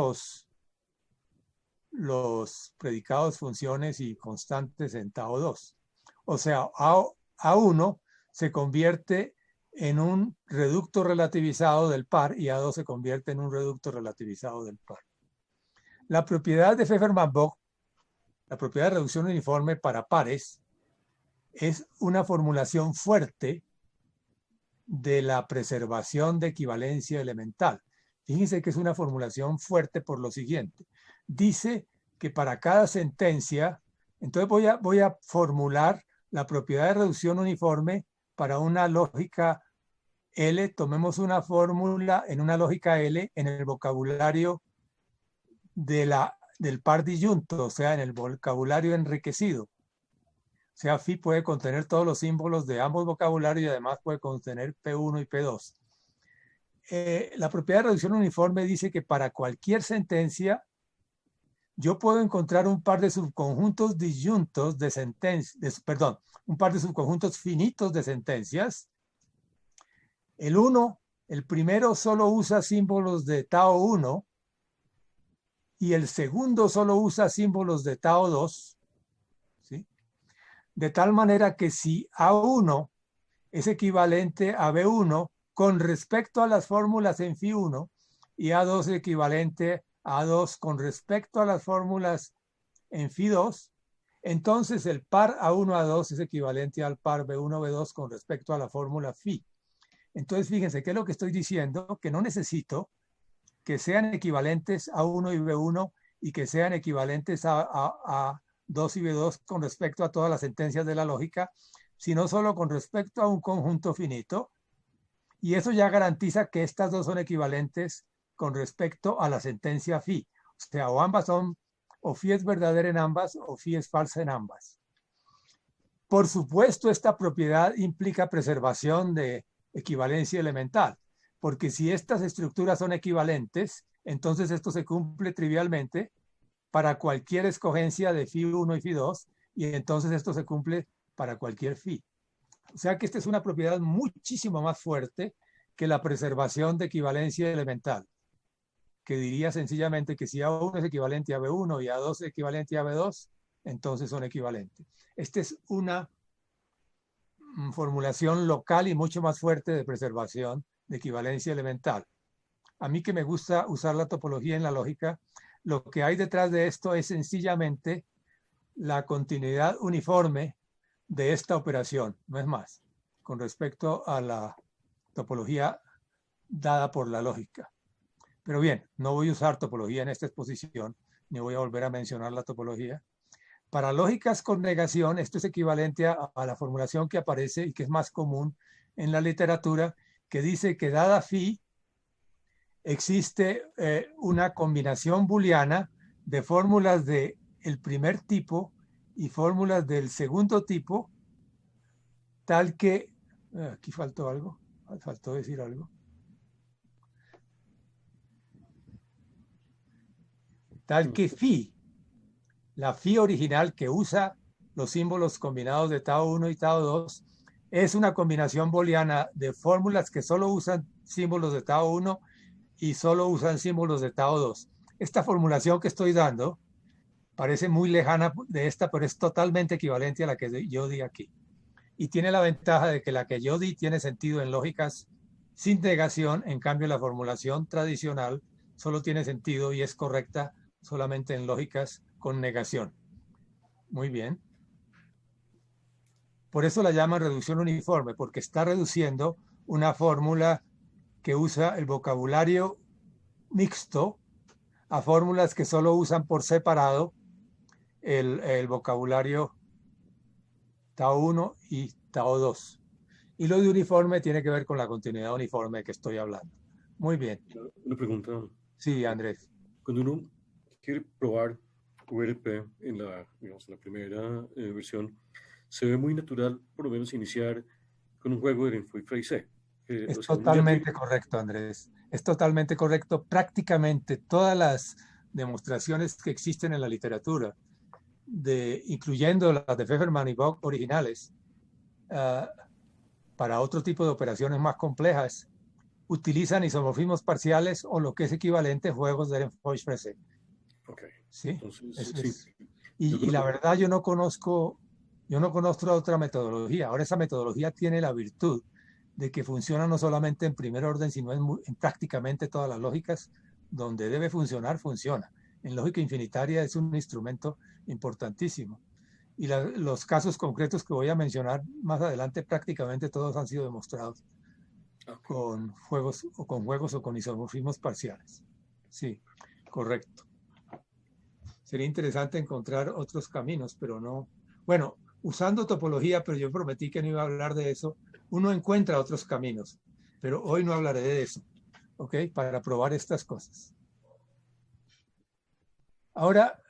los predicados, funciones y constantes en Tao 2. O sea, A1 se convierte en un reducto relativizado del par y A2 se convierte en un reducto relativizado del par. La propiedad de Pfefferman-Bock, la propiedad de reducción uniforme para pares, es una formulación fuerte de la preservación de equivalencia elemental. Fíjense que es una formulación fuerte por lo siguiente. Dice que para cada sentencia, entonces voy a formular la propiedad de reducción uniforme para una lógica L. Tomemos una fórmula en una lógica L en el vocabulario del par disyunto, o sea, en el vocabulario enriquecido. O sea, phi puede contener todos los símbolos de ambos vocabularios y además puede contener P1 y P2. La propiedad de reducción uniforme dice que para cualquier sentencia yo puedo encontrar un par de subconjuntos disyuntos de sentencias, perdón, un par de subconjuntos finitos de sentencias. El primero solo usa símbolos de Tao 1 y el segundo solo usa símbolos de Tao 2, ¿sí? De tal manera que si A1 es equivalente a B1 con respecto a las fórmulas en phi1 y A2 es equivalente a A2 con respecto a las fórmulas en phi2, entonces el par A1-A2 es equivalente al par B1-B2 con respecto a la fórmula phi. Entonces, fíjense, ¿qué es lo que estoy diciendo? Que no necesito que sean equivalentes a 1 y B1 y que sean equivalentes a 2 y B2 con respecto a todas las sentencias de la lógica, sino solo con respecto a un conjunto finito. Y eso ya garantiza que estas dos son equivalentes con respecto a la sentencia phi. O sea, o ambas son, o phi es verdadera en ambas, o phi es falsa en ambas. Por supuesto, esta propiedad implica preservación de equivalencia elemental, porque si estas estructuras son equivalentes, entonces esto se cumple trivialmente para cualquier escogencia de phi1 y phi2, y entonces esto se cumple para cualquier phi. O sea que esta es una propiedad muchísimo más fuerte que la preservación de equivalencia elemental, que diría sencillamente que si A1 es equivalente a B1 y A2 es equivalente a B2, entonces son equivalentes. Esta es una formulación local y mucho más fuerte de preservación de equivalencia elemental. A mí que me gusta usar la topología en la lógica, lo que hay detrás de esto es sencillamente la continuidad uniforme de esta operación, no es más, con respecto a la topología dada por la lógica. Pero bien, no voy a usar topología en esta exposición, ni voy a volver a mencionar la topología. Para lógicas con negación, esto es equivalente a la formulación que aparece y que es más común en la literatura, que dice que dada phi, existe una combinación booleana de fórmulas del primer tipo y fórmulas del segundo tipo, tal que, aquí faltó algo, faltó decir algo, tal que phi, la phi original que usa los símbolos combinados de Tao 1 y Tao 2, es una combinación booleana de fórmulas que solo usan símbolos de Tao 1 y solo usan símbolos de Tao 2. Esta formulación que estoy dando parece muy lejana de esta, pero es totalmente equivalente a la que yo di aquí. Y tiene la ventaja de que la que yo di tiene sentido en lógicas sin negación, en cambio la formulación tradicional solo tiene sentido y es correcta solamente en lógicas con negación. Muy bien. Por eso la llaman reducción uniforme, porque está reduciendo una fórmula que usa el vocabulario mixto a fórmulas que solo usan por separado el vocabulario Tao 1 y Tao 2. Y lo de uniforme tiene que ver con la continuidad uniforme que estoy hablando. Muy bien. Una pregunta. Sí, Andrés. Cuando uno quiere probar URP en la, digamos, en la primera versión, se ve muy natural, por lo menos, iniciar con un juego de Renfrew y Freycinet. Es totalmente correcto, Andrés. Es totalmente correcto. Prácticamente todas las demostraciones que existen en la literatura, incluyendo las de Pfefferman y Bock originales, para otro tipo de operaciones más complejas, utilizan isomorfismos parciales o lo que es equivalente a juegos de Ehrenfreund-Freycinet. Okay. ¿Sí? Entonces, sí. Y la verdad yo no conozco otra metodología. Ahora esa metodología tiene la virtud de que funciona no solamente en primer orden, sino en prácticamente todas las lógicas. Donde debe funcionar, funciona. En lógica infinitaria es un instrumento importantísimo. Y los casos concretos que voy a mencionar más adelante, prácticamente todos han sido demostrados con juegos o con isomorfismos parciales. Sí, correcto. Sería interesante encontrar otros caminos, pero no. Bueno, usando topología, pero yo prometí que no iba a hablar de eso, uno encuentra otros caminos, pero hoy no hablaré de eso, ¿ok? Para probar estas cosas. Ahora,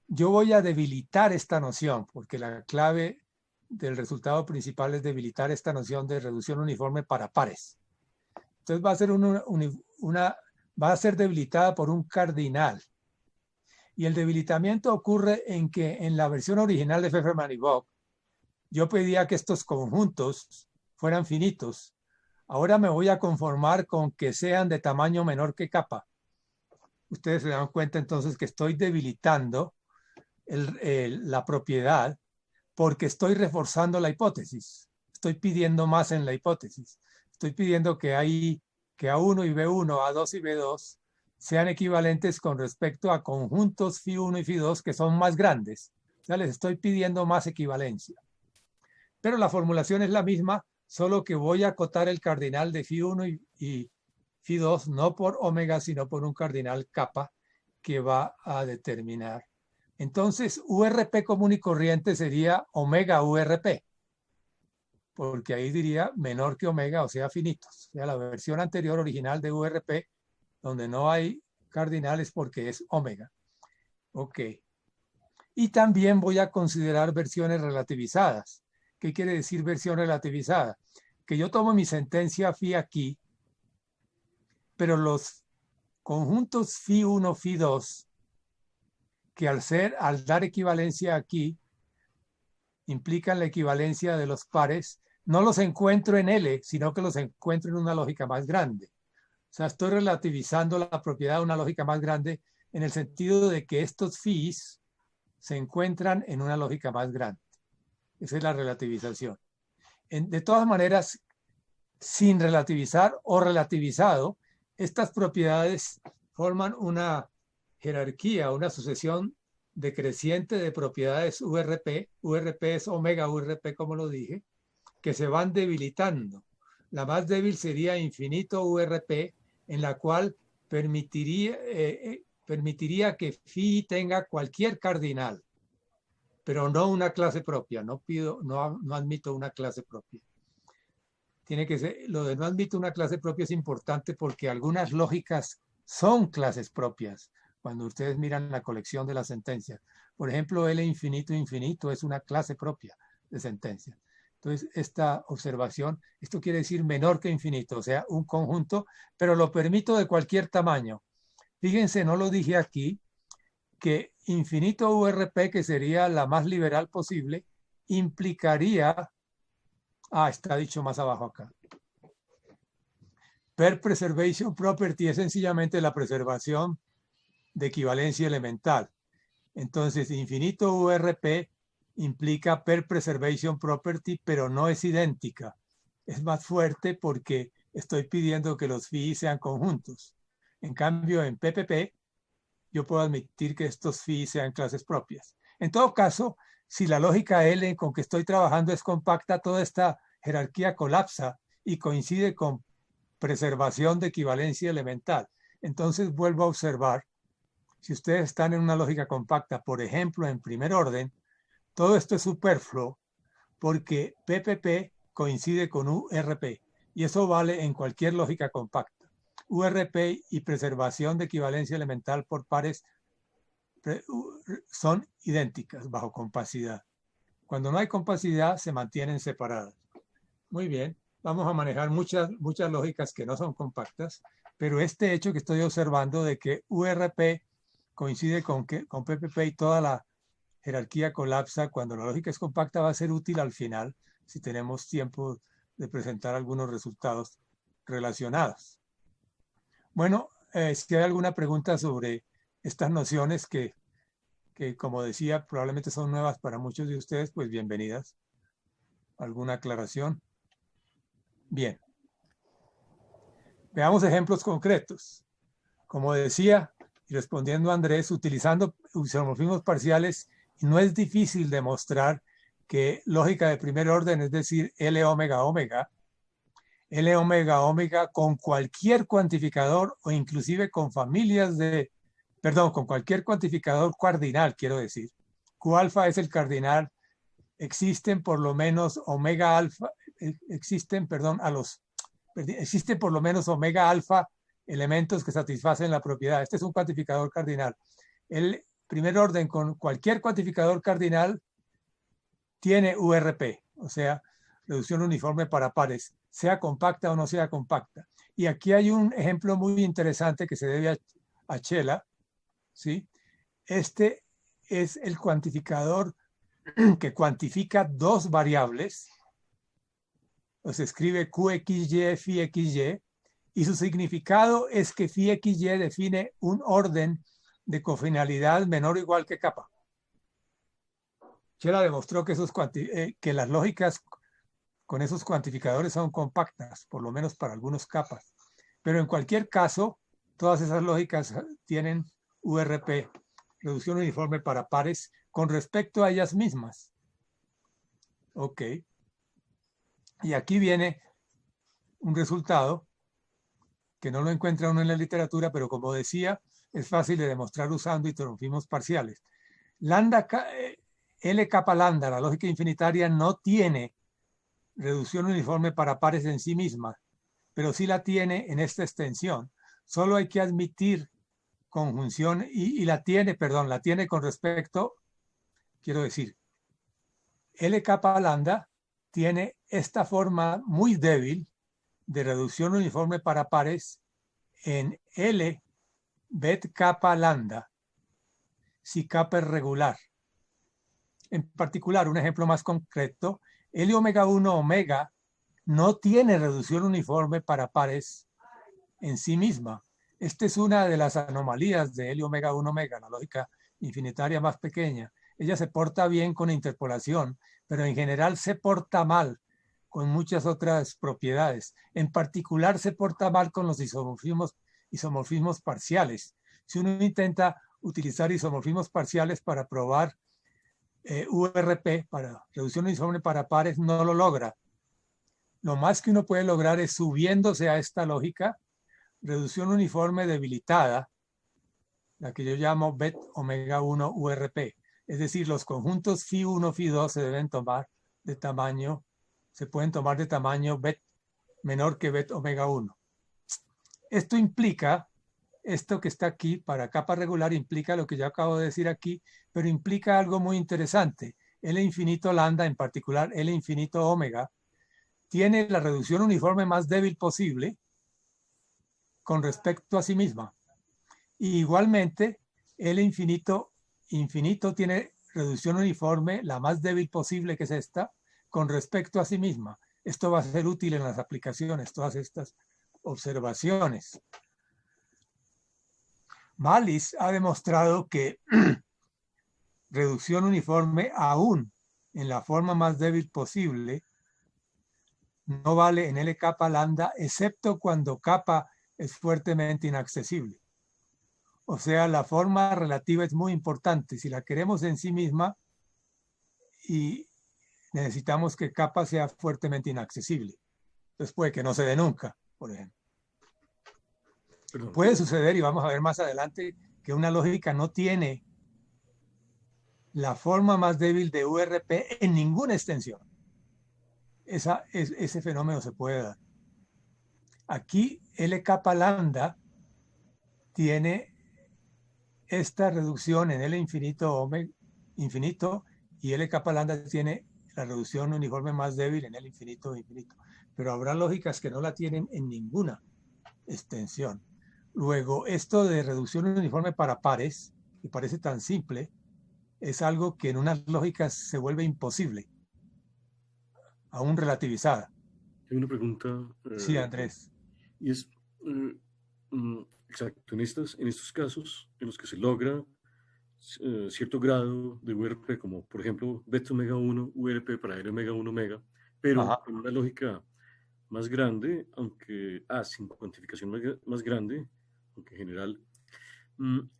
yo voy a debilitar esta noción, porque la clave del resultado principal es debilitar esta noción de reducción uniforme para pares. Entonces va a ser va a ser debilitada por un cardinal. Y el debilitamiento ocurre en que en la versión original de Fefferman y Bock, yo pedía que estos conjuntos fueran finitos. Ahora me voy a conformar con que sean de tamaño menor que kappa. Ustedes se dan cuenta entonces que estoy debilitando la propiedad porque estoy reforzando la hipótesis. Estoy pidiendo más en la hipótesis. Estoy pidiendo que A1 y B1, A2 y B2 sean equivalentes con respecto a conjuntos Φ1 y Φ2 que son más grandes. Ya les estoy pidiendo más equivalencia. Pero la formulación es la misma, solo que voy a acotar el cardinal de Φ1 y Φ2 no por omega, sino por un cardinal kappa que va a determinar. Entonces, URP común y corriente sería omega URP, porque ahí diría menor que omega, o sea, finitos. O sea, la versión anterior original de URP, donde no hay cardinales porque es omega. Ok. Y también voy a considerar versiones relativizadas. ¿Qué quiere decir versión relativizada? Que yo tomo mi sentencia phi aquí, pero los conjuntos Φ1, Φ2, que al dar equivalencia aquí, implican la equivalencia de los pares, no los encuentro en L, sino que los encuentro en una lógica más grande. O sea, estoy relativizando la propiedad de una lógica más grande en el sentido de que estos phis se encuentran en una lógica más grande. Esa es la relativización. De todas maneras, sin relativizar o relativizado, estas propiedades forman una jerarquía, una sucesión decreciente de propiedades URP. URP es omega URP, como lo dije, que se van debilitando. La más débil sería infinito URP, en la cual permitiría que phi tenga cualquier cardinal, pero no una clase propia. No admito una clase propia. Tiene que ser, lo de no admito una clase propia es importante porque algunas lógicas son clases propias. Cuando ustedes miran la colección de las sentencias, por ejemplo, L infinito infinito es una clase propia de sentencias. Entonces, esta observación, esto quiere decir menor que infinito, o sea, un conjunto, pero lo permito de cualquier tamaño. Fíjense, no lo dije aquí, que infinito URP, que sería la más liberal posible, implicaría, está dicho más abajo acá. Per preservation property es sencillamente la preservación de equivalencia elemental. Entonces, infinito URP implica per preservation property, pero no es idéntica. Es más fuerte porque estoy pidiendo que los phi sean conjuntos. En cambio, en PPP, yo puedo admitir que estos phi sean clases propias. En todo caso, si la lógica L con que estoy trabajando es compacta, toda esta jerarquía colapsa y coincide con preservación de equivalencia elemental. Entonces vuelvo a observar, si ustedes están en una lógica compacta, por ejemplo, en primer orden, todo esto es superfluo porque PPP coincide con URP y eso vale en cualquier lógica compacta. URP y preservación de equivalencia elemental por pares son idénticas bajo compacidad. Cuando no hay compacidad, se mantienen separadas. Muy bien, vamos a manejar muchas lógicas que no son compactas, pero este hecho que estoy observando de que URP coincide con PPP y toda la jerarquía colapsa, cuando la lógica es compacta, va a ser útil al final si tenemos tiempo de presentar algunos resultados relacionados. Bueno, si hay alguna pregunta sobre estas nociones que como decía, probablemente son nuevas para muchos de ustedes, pues bienvenidas. ¿Alguna aclaración? Bien. Veamos ejemplos concretos. Como decía, y respondiendo a Andrés, utilizando isomorfismos parciales, no es difícil demostrar que lógica de primer orden, es decir, L omega omega con cualquier cuantificador o inclusive con familias de perdón, con cualquier cuantificador cardinal, quiero decir. Q alfa es el cardinal, existen por lo menos omega alfa, existen por lo menos omega alfa elementos que satisfacen la propiedad. Este es un cuantificador cardinal. El primer orden con cualquier cuantificador cardinal tiene URP, o sea, reducción uniforme para pares, sea compacta o no sea compacta. Y aquí hay un ejemplo muy interesante que se debe a Chela, ¿sí? Este es el cuantificador que cuantifica dos variables, o se escribe QXY, FIXY, y su significado es que FIXY define un orden de cofinalidad menor o igual que kappa. Chela demostró que, que las lógicas con esos cuantificadores son compactas, por lo menos para algunos capas. Pero en cualquier caso, todas esas lógicas tienen URP, reducción uniforme para pares, con respecto a ellas mismas. Ok. Y aquí viene un resultado que no lo encuentra uno en la literatura, pero como decía, es fácil de demostrar usando isomorfismos parciales. L kappa lambda, la lógica infinitaria, no tiene reducción uniforme para pares en sí misma, pero sí la tiene en esta extensión. Solo hay que admitir conjunción y la tiene con respecto, quiero decir, L kappa lambda tiene esta forma muy débil de reducción uniforme para pares en L bet kappa lambda, si kappa es regular. En particular, un ejemplo más concreto, L omega 1 omega no tiene reducción uniforme para pares en sí misma. Esta es una de las anomalías de L omega 1 omega, la lógica infinitaria más pequeña. Ella se porta bien con interpolación, pero en general se porta mal con muchas otras propiedades. En particular, se porta mal con los isomorfismos parciales. Si uno intenta utilizar isomorfismos parciales para probar URP, para reducción uniforme para pares, no lo logra. Lo más que uno puede lograr es subiéndose a esta lógica, reducción uniforme debilitada, la que yo llamo bet omega 1 URP. Es decir, los conjuntos phi1, phi2 se deben tomar de tamaño, se pueden tomar de tamaño bet menor que bet omega 1. Esto implica, esto que está aquí para capa regular implica lo que yo acabo de decir aquí, pero implica algo muy interesante. L infinito lambda, en particular L infinito omega, tiene la reducción uniforme más débil posible con respecto a sí misma. Y igualmente, L infinito tiene reducción uniforme, la más débil posible, que es esta, con respecto a sí misma. Esto va a ser útil en las aplicaciones, todas estas observaciones. Mallis ha demostrado que reducción uniforme aún en la forma más débil posible no vale en L kappa lambda, excepto cuando kappa es fuertemente inaccesible. O sea, la forma relativa es muy importante. Si la queremos en sí misma y necesitamos que kappa sea fuertemente inaccesible. Entonces puede que no se dé nunca, por ejemplo. Perdón. Puede suceder, y vamos a ver más adelante, que una lógica no tiene la forma más débil de URP en ninguna extensión. Ese fenómeno se puede dar. Aquí L kappa lambda tiene esta reducción en L infinito omega infinito y L kappa lambda tiene la reducción uniforme más débil en L infinito infinito. Pero habrá lógicas que no la tienen en ninguna extensión. Luego, esto de reducción uniforme para pares, que parece tan simple, es algo que en unas lógicas se vuelve imposible, aún relativizada. Hay una pregunta. Sí, Andrés. Y es, exacto, en estos casos en los que se logra cierto grado de URP, como por ejemplo beta omega 1 URP para L omega 1 omega, pero ajá, en una lógica más grande, aunque sin cuantificación más grande, aunque en general,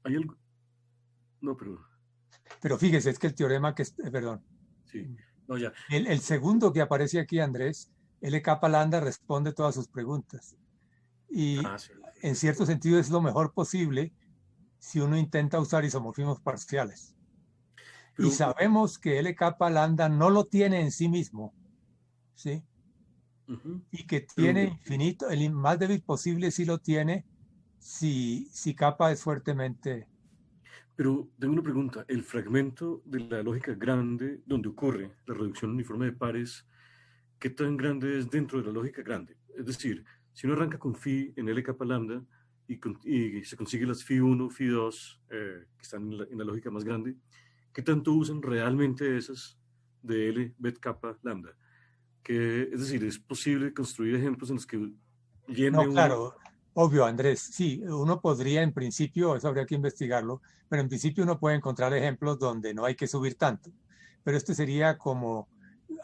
hay algo... No, pero fíjese, es que el teorema que... perdón. Sí, no, ya. El segundo que aparece aquí, Andrés, L kappa lambda responde todas sus preguntas. Y sí, en cierto sentido es lo mejor posible, si uno intenta usar isomorfismos parciales. Pero, y sabemos que L kappa lambda no lo tiene en sí mismo, ¿sí? Y que tiene infinito, el más débil posible sí lo tiene si kappa es fuertemente... Pero tengo una pregunta. El fragmento de la lógica grande donde ocurre la reducción uniforme de pares, ¿qué tan grande es dentro de la lógica grande? Es decir, si uno arranca con phi en L kappa lambda y se consigue las phi 1, phi 2, que están en la lógica más grande, ¿qué tanto usan realmente esas de L bet kappa lambda? Es decir, ¿es posible construir ejemplos en los que llene No, claro, obvio, Andrés. Sí, uno podría en principio, eso habría que investigarlo, pero en principio uno puede encontrar ejemplos donde no hay que subir tanto. Pero este sería como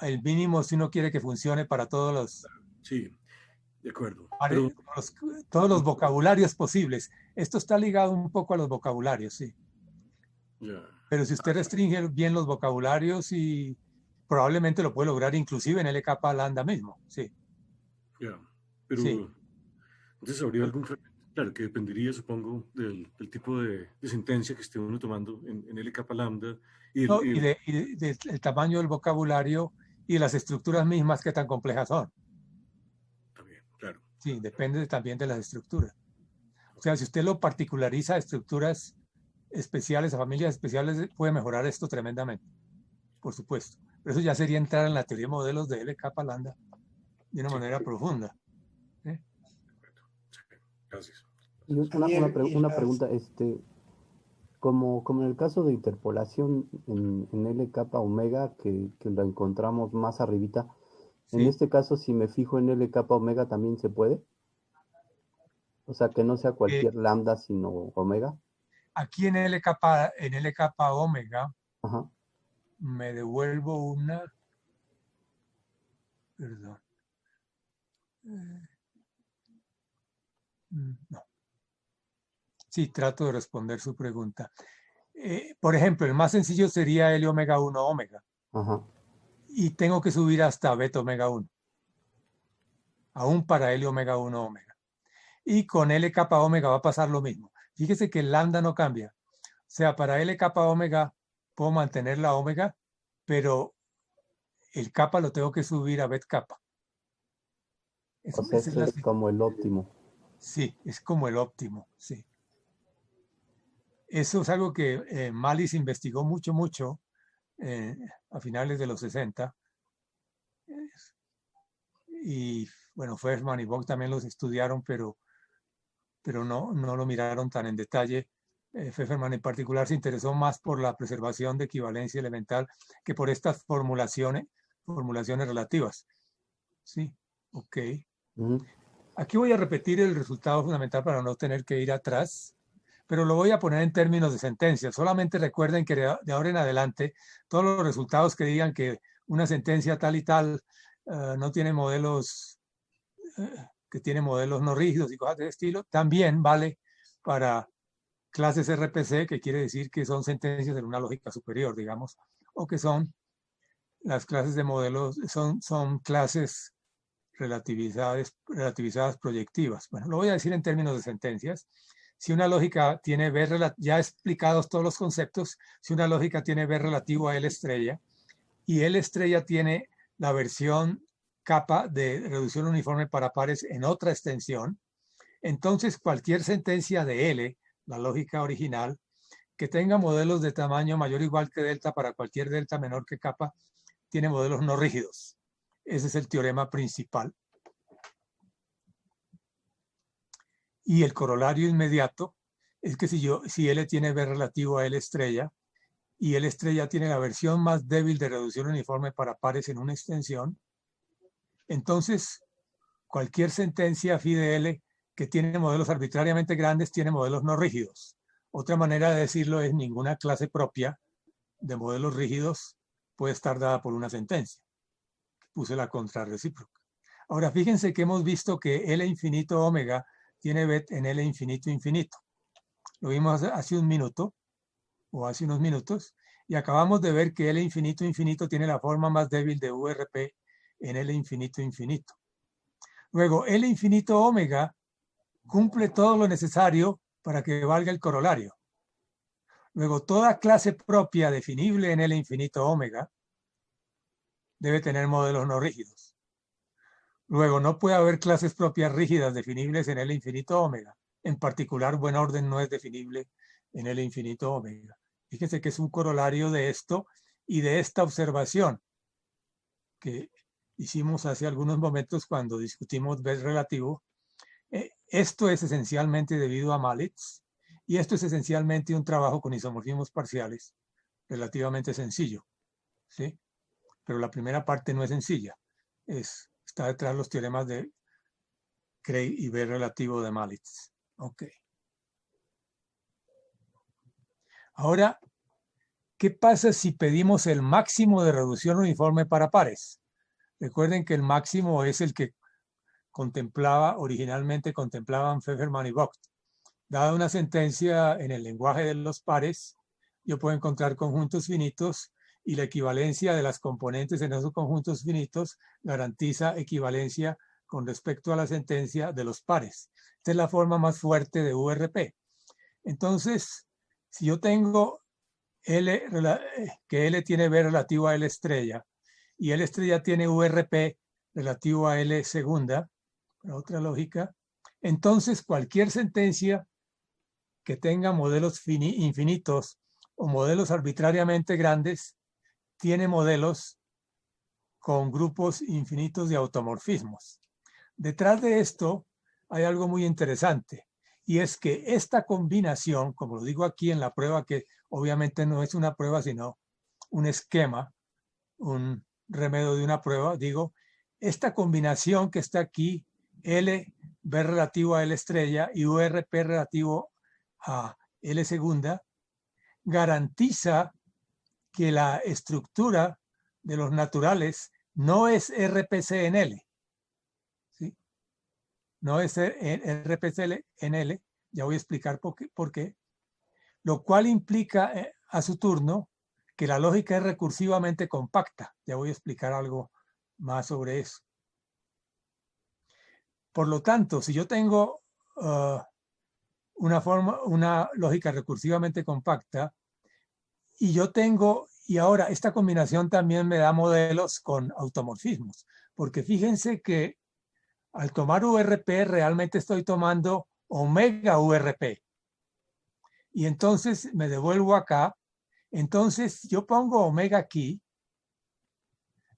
el mínimo si uno quiere que funcione para todos los... Sí, de acuerdo. Pero, todos los vocabularios posibles. Esto está ligado un poco a los vocabularios, sí. Ya. Pero si usted restringe bien los vocabularios, y probablemente lo puede lograr inclusive en L kappa lambda mismo, sí. Ya, pero sí. entonces habría algún fragmento, claro, que dependería, supongo, del tipo de sentencia que esté uno tomando en L kappa lambda. Y del tamaño del vocabulario y las estructuras mismas que tan complejas son. También, claro. Sí, depende también de las estructuras. O sea, si usted lo particulariza a estructuras especiales, a familias especiales, puede mejorar esto tremendamente, por supuesto. Pero eso ya sería entrar en la teoría de modelos de L kappa lambda de una manera profunda. Gracias. Y una pregunta, como en el caso de interpolación en L kappa omega, que la encontramos más arribita, ¿sí? En este caso, si me fijo en L kappa omega, ¿también se puede? O sea, que no sea cualquier lambda, sino omega. Aquí en L kappa omega, ajá, me devuelvo una... Perdón. No. Sí, trato de responder su pregunta. Por ejemplo, el más sencillo sería L omega 1 omega. Ajá. Y tengo que subir hasta beta omega 1. Aún para L omega 1 omega. Y con L kappa omega va a pasar lo mismo. Fíjese que el lambda no cambia. O sea, para L kappa omega puedo mantener la omega, pero el kappa lo tengo que subir a bet kappa. O sea, eso es como el óptimo. Sí, es como el óptimo, sí. Eso es algo que Malitz investigó mucho a finales de los 60. Y bueno, Fersman y Vogt también los estudiaron, pero no lo miraron tan en detalle. Feferman en particular se interesó más por la preservación de equivalencia elemental que por estas formulaciones relativas. Sí, ok. Aquí voy a repetir el resultado fundamental para no tener que ir atrás, pero lo voy a poner en términos de sentencia. Solamente recuerden que de ahora en adelante, todos los resultados que digan que una sentencia tal y tal no tiene modelos, que tiene modelos no rígidos y cosas de ese estilo, también vale para clases RPC, que quiere decir que son sentencias en una lógica superior, digamos, o que son las clases de modelos, son clases relativizadas proyectivas. Bueno, lo voy a decir en términos de sentencias. Si una lógica tiene B, ya explicados todos los conceptos, si una lógica tiene B relativo a L estrella, y L estrella tiene la versión kappa de reducción uniforme para pares en otra extensión, entonces cualquier sentencia de L, la lógica original, que tenga modelos de tamaño mayor o igual que delta para cualquier delta menor que kappa, tiene modelos no rígidos. Ese es el teorema principal. Y el corolario inmediato es que si L tiene B relativo a L estrella y L estrella tiene la versión más débil de reducción uniforme para pares en una extensión, entonces cualquier sentencia phi de L que tiene modelos arbitrariamente grandes tiene modelos no rígidos. Otra manera de decirlo es ninguna clase propia de modelos rígidos puede estar dada por una sentencia. Puse la contrarrecíproca. Ahora fíjense que hemos visto que L infinito omega tiene bet en L infinito infinito. Lo vimos hace un minuto o hace unos minutos y acabamos de ver que L infinito infinito tiene la forma más débil de URP en L infinito infinito. Luego L infinito omega cumple todo lo necesario para que valga el corolario. Luego, toda clase propia definible en L infinito omega debe tener modelos no rígidos. Luego, no puede haber clases propias rígidas definibles en L infinito omega. En particular, buen orden no es definible en L infinito omega. Fíjense que es un corolario de esto y de esta observación que hicimos hace algunos momentos cuando discutimos B relativo. Esto es esencialmente debido a Malitz y esto es esencialmente un trabajo con isomorfismos parciales relativamente sencillo, ¿sí? Pero la primera parte no es sencilla. Está detrás de los teoremas de Craig y B relativo de Malitz. Ok. Ahora, ¿qué pasa si pedimos el máximo de reducción uniforme para pares? Recuerden que el máximo es el que originalmente contemplaban Fefferman y Vogt. Dada una sentencia en el lenguaje de los pares, yo puedo encontrar conjuntos finitos y la equivalencia de las componentes en esos conjuntos finitos garantiza equivalencia con respecto a la sentencia de los pares. Esta es la forma más fuerte de URP. Entonces, si yo tengo que L tiene B relativo a L estrella y L estrella tiene URP relativo a L segunda, por otra lógica, entonces cualquier sentencia que tenga modelos infinitos o modelos arbitrariamente grandes tiene modelos con grupos infinitos de automorfismos. Detrás de esto hay algo muy interesante y es que esta combinación, como lo digo aquí en la prueba, que obviamente no es una prueba sino un esquema, un remedio de una prueba, digo, esta combinación que está aquí, L, B relativo a L estrella y URP relativo a L segunda, garantiza que la estructura de los naturales no es RPC en L. ¿Sí? No es RPC en L, ya voy a explicar por qué. Lo cual implica a su turno que la lógica es recursivamente compacta. Ya voy a explicar algo más sobre eso. Por lo tanto, si yo tengo una lógica recursivamente compacta y ahora esta combinación también me da modelos con automorfismos, porque fíjense que al tomar URP realmente estoy tomando omega URP. Y entonces me devuelvo acá. Entonces yo pongo omega aquí.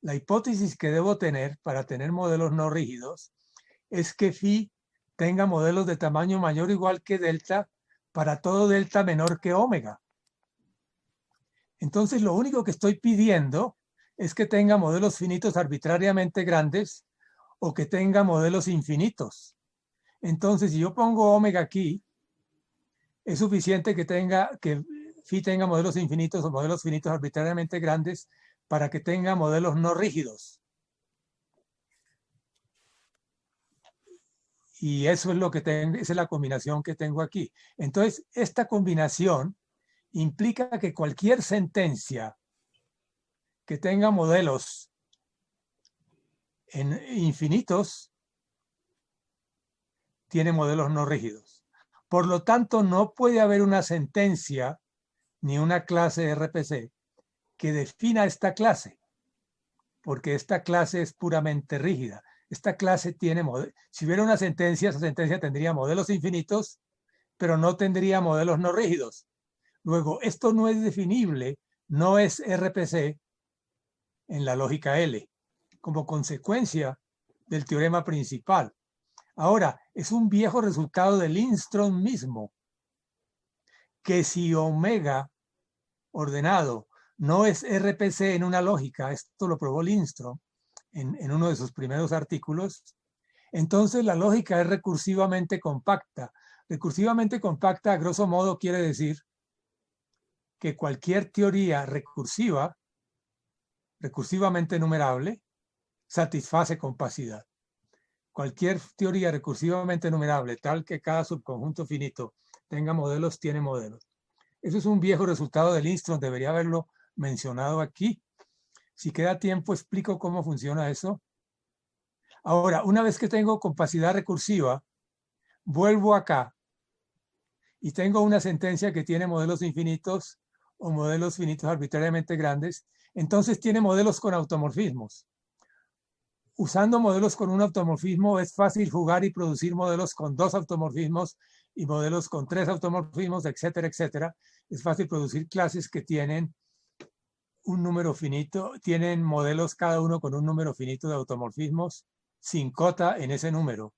La hipótesis que debo tener para tener modelos no rígidos es que phi tenga modelos de tamaño mayor o igual que delta para todo delta menor que omega. Entonces lo único que estoy pidiendo es que tenga modelos finitos arbitrariamente grandes o que tenga modelos infinitos. Entonces si yo pongo omega aquí, es suficiente que phi tenga modelos infinitos o modelos finitos arbitrariamente grandes para que tenga modelos no rígidos. Y eso es lo que tengo, esa es la combinación que tengo aquí. Entonces, esta combinación implica que cualquier sentencia que tenga modelos infinitos tiene modelos no rígidos. Por lo tanto, no puede haber una sentencia ni una clase RPC que defina esta clase, porque esta clase es puramente rígida. Esta clase tiene modelos. Si hubiera una sentencia, esa sentencia tendría modelos infinitos, pero no tendría modelos no rígidos. Luego, esto no es definible, no es RPC en la lógica L, como consecuencia del teorema principal. Ahora, es un viejo resultado de Lindström mismo, que si omega ordenado no es RPC en una lógica, esto lo probó Lindström en uno de sus primeros artículos, entonces la lógica es recursivamente compacta. Recursivamente compacta, a grosso modo, quiere decir que cualquier teoría recursivamente numerable, satisface compacidad. Cualquier teoría recursivamente numerable, tal que cada subconjunto finito tenga modelos, tiene modelos. Eso es un viejo resultado de Lindström, debería haberlo mencionado aquí. Si queda tiempo, explico cómo funciona eso. Ahora, una vez que tengo compacidad recursiva, vuelvo acá y tengo una sentencia que tiene modelos infinitos o modelos finitos arbitrariamente grandes, entonces tiene modelos con automorfismos. Usando modelos con un automorfismo es fácil jugar y producir modelos con 2 automorfismos y modelos con 3 automorfismos, etcétera, etcétera. Es fácil producir clases que tienen un número finito, tienen modelos cada uno con un número finito de automorfismos sin cota en ese número.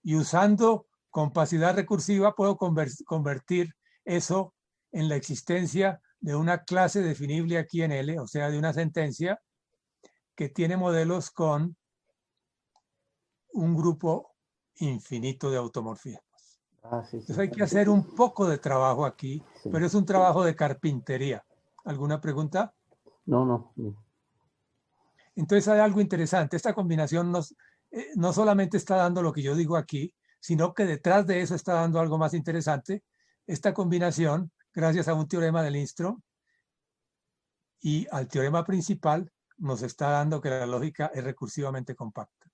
Y usando compacidad recursiva puedo convertir eso en la existencia de una clase definible aquí en L, o sea, de una sentencia que tiene modelos con un grupo infinito de automorfismos. Ah, sí, sí. Entonces hay que hacer un poco de trabajo aquí, Sí. pero es un trabajo de carpintería. ¿Alguna pregunta? No, no. Entonces hay algo interesante. Esta combinación no solamente está dando lo que yo digo aquí, sino que detrás de eso está dando algo más interesante. Esta combinación, gracias a un teorema de Lindström y al teorema principal, nos está dando que la lógica es recursivamente compacta.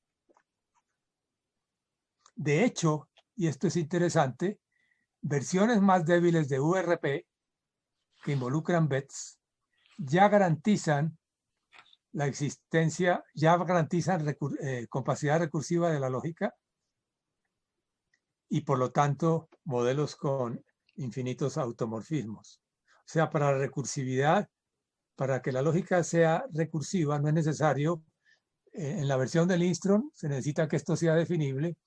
De hecho, y esto es interesante, versiones más débiles de URP que involucran bets ya garantizan la existencia, ya garantizan compacidad recursiva de la lógica y por lo tanto modelos con infinitos automorfismos. O sea, para la recursividad, para que la lógica sea recursiva, no es necesario, en la versión de Lindström se necesita que esto sea definible,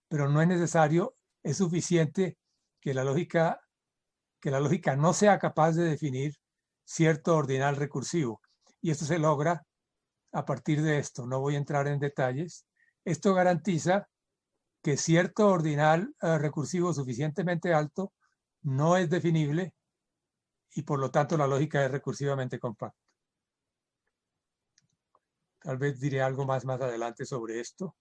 pero no es necesario, es suficiente que la lógica no sea capaz de definir cierto ordinal recursivo. Y esto se logra a partir de esto. No voy a entrar en detalles. Esto garantiza que cierto ordinal recursivo suficientemente alto no es definible y por lo tanto la lógica es recursivamente compacta. Tal vez diré algo más adelante sobre esto.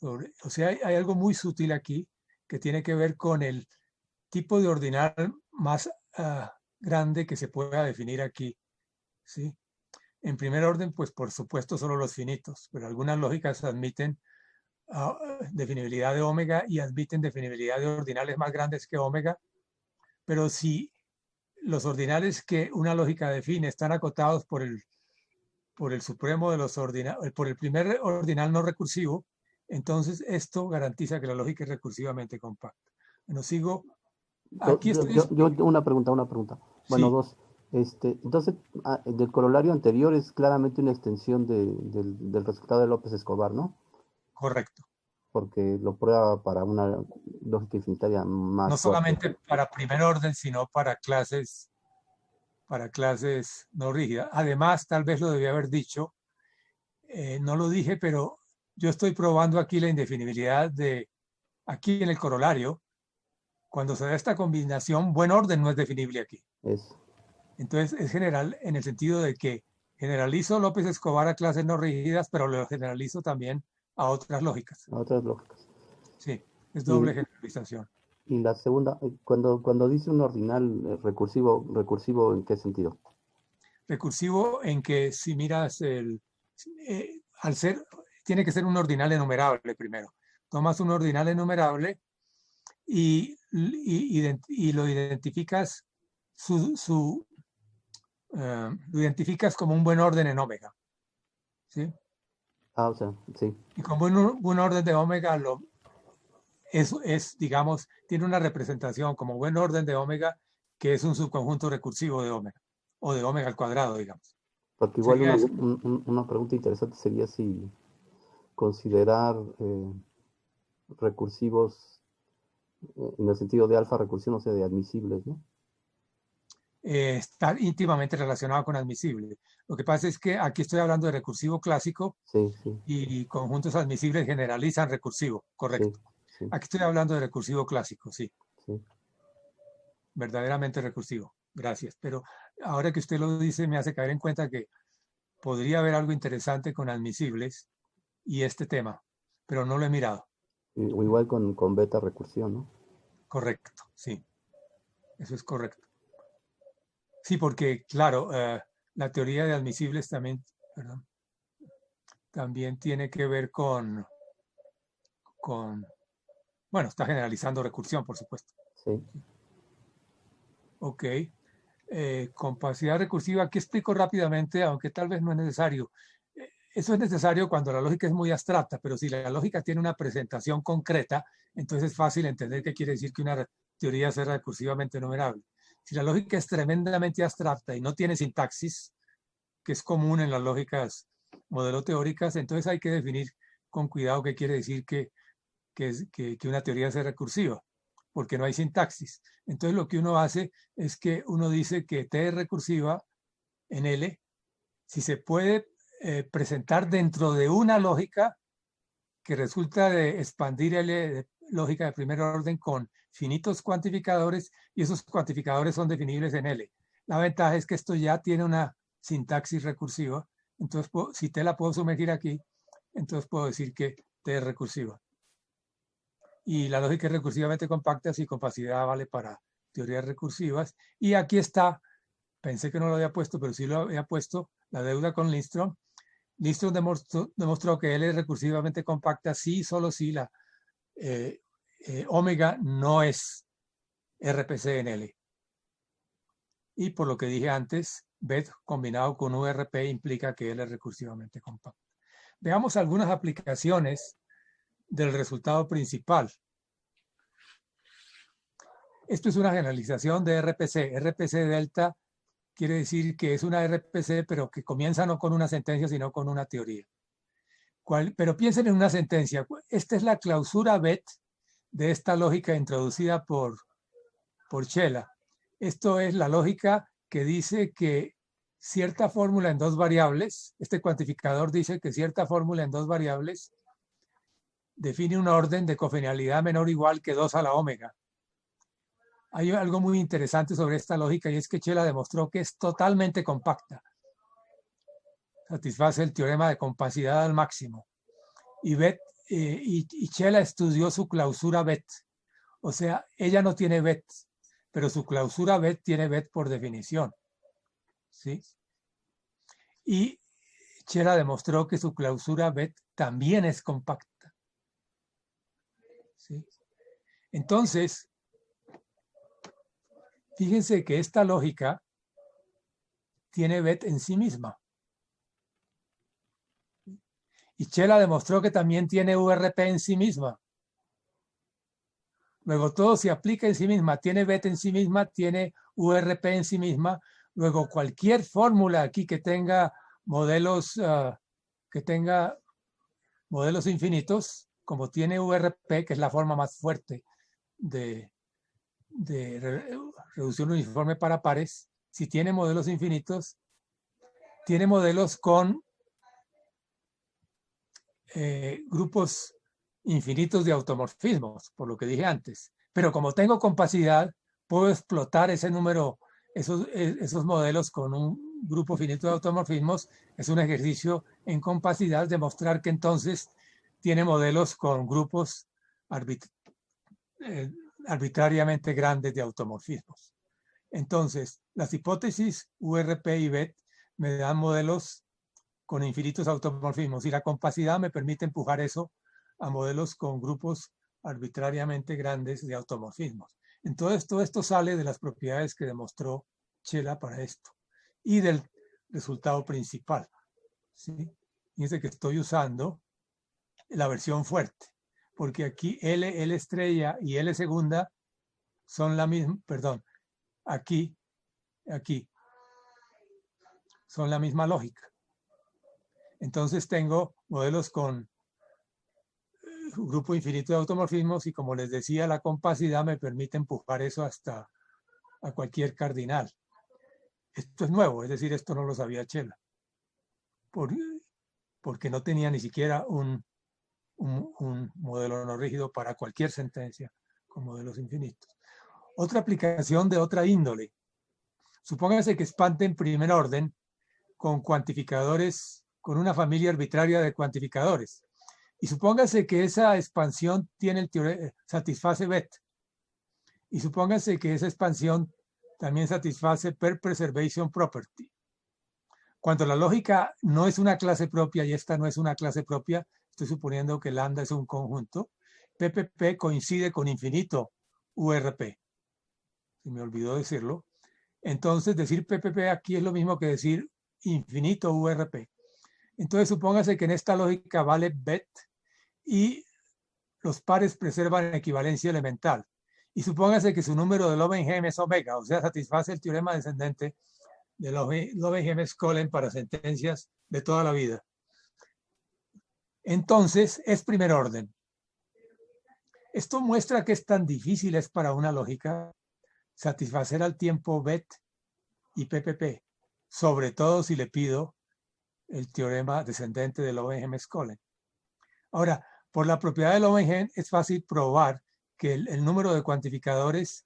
O sea, hay algo muy sutil aquí que tiene que ver con el tipo de ordinal más grande que se pueda definir aquí, ¿sí? En primer orden, pues por supuesto solo los finitos, pero algunas lógicas admiten definibilidad de omega y admiten definibilidad de ordinales más grandes que omega, pero si los ordinales que una lógica define están acotados por el supremo de los ordinales, por el primer ordinal no recursivo, entonces esto garantiza que la lógica es recursivamente compacta. Bueno, sigo. Aquí estoy. Yo una pregunta. Bueno, Sí. dos. Entonces, del corolario anterior es claramente una extensión del resultado de López Escobar, ¿no? Correcto. Porque lo prueba para una lógica infinitaria más No fuerte. solamente para primer orden, sino para clases no rígidas. Además, tal vez lo debía haber dicho, no lo dije, pero yo estoy probando aquí la indefinibilidad aquí en el corolario. Cuando se da esta combinación, buen orden no es definible aquí. Entonces es general en el sentido de que generalizo López Escobar a clases no rígidas, pero lo generalizo también a otras lógicas. A otras lógicas. Sí, es doble generalización. Y la segunda, cuando dice un ordinal recursivo, ¿en qué sentido? Recursivo en que si miras tiene que ser un ordinal enumerable primero. Tomas un ordinal enumerable y lo identificas lo identificas como un buen orden en omega. ¿Sí? O sea, sí. Y como un orden de omega digamos, tiene una representación como buen orden de omega que es un subconjunto recursivo de omega o de omega al cuadrado, digamos. Porque igual una pregunta interesante sería si considerar recursivos en el sentido de alfa recursivo, o sea, de admisibles, ¿no? Está íntimamente relacionado con admisible. Lo que pasa es que aquí estoy hablando de recursivo clásico y conjuntos admisibles generalizan recursivo, correcto. Sí. Aquí estoy hablando de recursivo clásico, sí. Verdaderamente recursivo, gracias. Pero ahora que usted lo dice me hace caer en cuenta que podría haber algo interesante con admisibles y este tema, pero no lo he mirado. O igual con beta recursión, ¿no? Correcto, sí. Eso es correcto. Sí, porque, claro, la teoría de admisibles también tiene que ver bueno, está generalizando recursión, por supuesto. Sí. Ok. Compacidad recursiva, aquí explico rápidamente, aunque tal vez no es necesario. Eso es necesario cuando la lógica es muy abstracta, pero si la lógica tiene una presentación concreta, entonces es fácil entender qué quiere decir que una teoría sea recursivamente numerable. Si la lógica es tremendamente abstracta y no tiene sintaxis, que es común en las lógicas modelo teóricas, entonces hay que definir con cuidado qué quiere decir que una teoría sea recursiva, porque no hay sintaxis. Entonces lo que uno hace es que uno dice que T es recursiva en L si se puede presentar dentro de una lógica que resulta de expandir L de lógica de primer orden con finitos cuantificadores, y esos cuantificadores son definibles en L. La ventaja es que esto ya tiene una sintaxis recursiva, entonces si T la puedo sumergir aquí, entonces puedo decir que T es recursiva. Y la lógica es recursivamente compacta si compacidad vale para teorías recursivas. Y aquí está, pensé que no lo había puesto, pero sí lo había puesto, la deuda con Lindström. Lindström demostró que L es recursivamente compacta si, solo si la omega no es RPC en L. Y por lo que dije antes, BET combinado con URP implica que L es recursivamente compacta. Veamos algunas aplicaciones del resultado principal. Esto es una generalización de RPC. RPC delta quiere decir que es una RPC, pero que comienza no con una sentencia, sino con una teoría. Pero piensen en una sentencia. Esta es la clausura BET de esta lógica introducida por Shela. Esto es la lógica que dice que cierta fórmula en dos variables, este cuantificador dice que cierta fórmula en dos variables define un orden de cofenialidad menor o igual que 2 a la omega. Hay algo muy interesante sobre esta lógica y es que Shela demostró que es totalmente compacta. Satisface el teorema de compacidad al máximo. Y Shela estudió su clausura BET. O sea, ella no tiene BET, pero su clausura BET tiene BET por definición. ¿Sí? Y Shela demostró que su clausura BET también es compacta. ¿Sí? Entonces, fíjense que esta lógica tiene BET en sí misma. Y Shela demostró que también tiene URP en sí misma. Luego todo se aplica en sí misma. Tiene BET en sí misma, tiene URP en sí misma. Luego cualquier fórmula aquí que tenga modelos infinitos, como tiene URP, que es la forma más fuerte de reducción uniforme para pares, si tiene modelos infinitos, tiene modelos con grupos infinitos de automorfismos, por lo que dije antes. Pero como tengo compacidad, puedo explotar ese número, esos modelos con un grupo finito de automorfismos. Es un ejercicio en compacidad demostrar que entonces tiene modelos con grupos arbitrariamente grandes de automorfismos. Entonces, las hipótesis URP y BET me dan modelos con infinitos automorfismos y la compacidad me permite empujar eso a modelos con grupos arbitrariamente grandes de automorfismos. Entonces, todo esto sale de las propiedades que demostró Shela para esto y del resultado principal. ¿Sí? Fíjense que estoy usando la versión fuerte, porque aquí L estrella y L segunda son la misma, perdón, aquí son la misma lógica. Entonces tengo modelos con grupo infinito de automorfismos y, como les decía, la compacidad me permite empujar eso hasta a cualquier cardinal. Esto es nuevo, es decir, esto no lo sabía Shela, porque no tenía ni siquiera un modelo no rígido para cualquier sentencia con modelos infinitos. Otra aplicación de otra índole. Supóngase que expande en primer orden con cuantificadores, con una familia arbitraria de cuantificadores. Y supóngase que esa expansión tiene el teorema, satisface BET. Y supóngase que esa expansión también satisface per preservation property. Cuando la lógica no es una clase propia y esta no es una clase propia, estoy suponiendo que lambda es un conjunto, PPP coincide con infinito URP. Se me olvidó decirlo. Entonces, decir PPP aquí es lo mismo que decir infinito URP. Entonces, supóngase que en esta lógica vale bet y los pares preservan equivalencia elemental. Y supóngase que su número de Löwenheim es omega, o sea, satisface el teorema descendente de Löwenheim-Skolem para sentencias de toda la vida. Entonces, es primer orden. Esto muestra que es tan difícil es para una lógica satisfacer al tiempo bet y PPP, sobre todo si le pido el teorema descendente de Löwenheim-Skolem. Ahora, por la propiedad de Löwenheim es fácil probar que el número de cuantificadores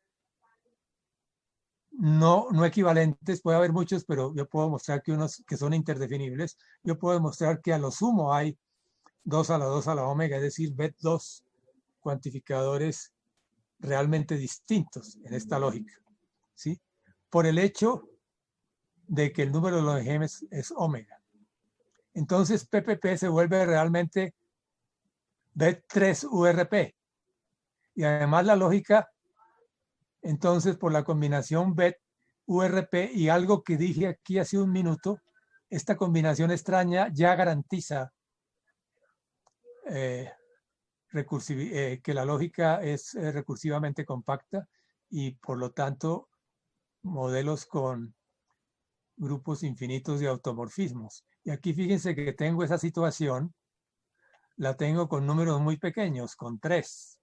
no equivalentes, puede haber muchos, pero yo puedo mostrar que unos que son interdefinibles, yo puedo demostrar que a lo sumo hay 2 a la 2 a la omega, es decir, bet2 cuantificadores realmente distintos en esta lógica, ¿sí? Por el hecho de que el número de Löwenheim es omega. Entonces, PPP se vuelve realmente bet3 URP. Y además la lógica, entonces, por la combinación bet URP y algo que dije aquí hace un minuto, esta combinación extraña ya garantiza que la lógica es recursivamente compacta y por lo tanto modelos con grupos infinitos de automorfismos. Y aquí fíjense que tengo esa situación, la tengo con números muy pequeños, con 3.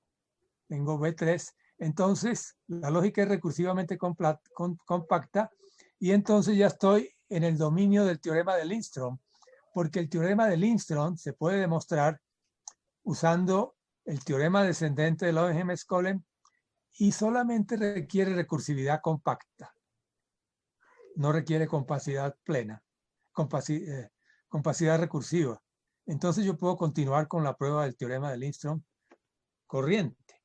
Tengo B3. Entonces, la lógica es recursivamente compacta y entonces ya estoy en el dominio del teorema de Lindström, porque el teorema de Lindström se puede demostrar usando el teorema descendente de Löwenheim-Skolem y solamente requiere recursividad compacta. No requiere compacidad plena, compacidad recursiva. Entonces yo puedo continuar con la prueba del teorema de Lindström corriente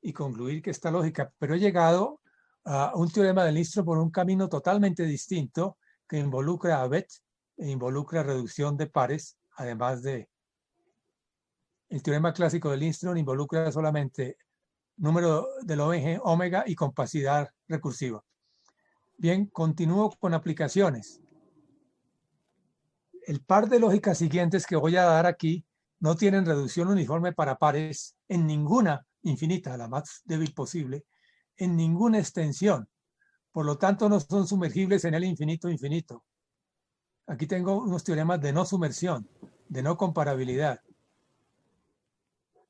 y concluir que esta lógica, pero he llegado a un teorema de Lindström por un camino totalmente distinto que involucra a bet e involucra reducción de pares, además de el teorema clásico de Lindström involucra solamente número de Löwenheim omega y compacidad recursiva. Bien, continúo con aplicaciones. El par de lógicas siguientes que voy a dar aquí no tienen reducción uniforme para pares en ninguna infinita, la más débil posible, en ninguna extensión. Por lo tanto, no son sumergibles en el infinito infinito. Aquí tengo unos teoremas de no sumersión, de no comparabilidad.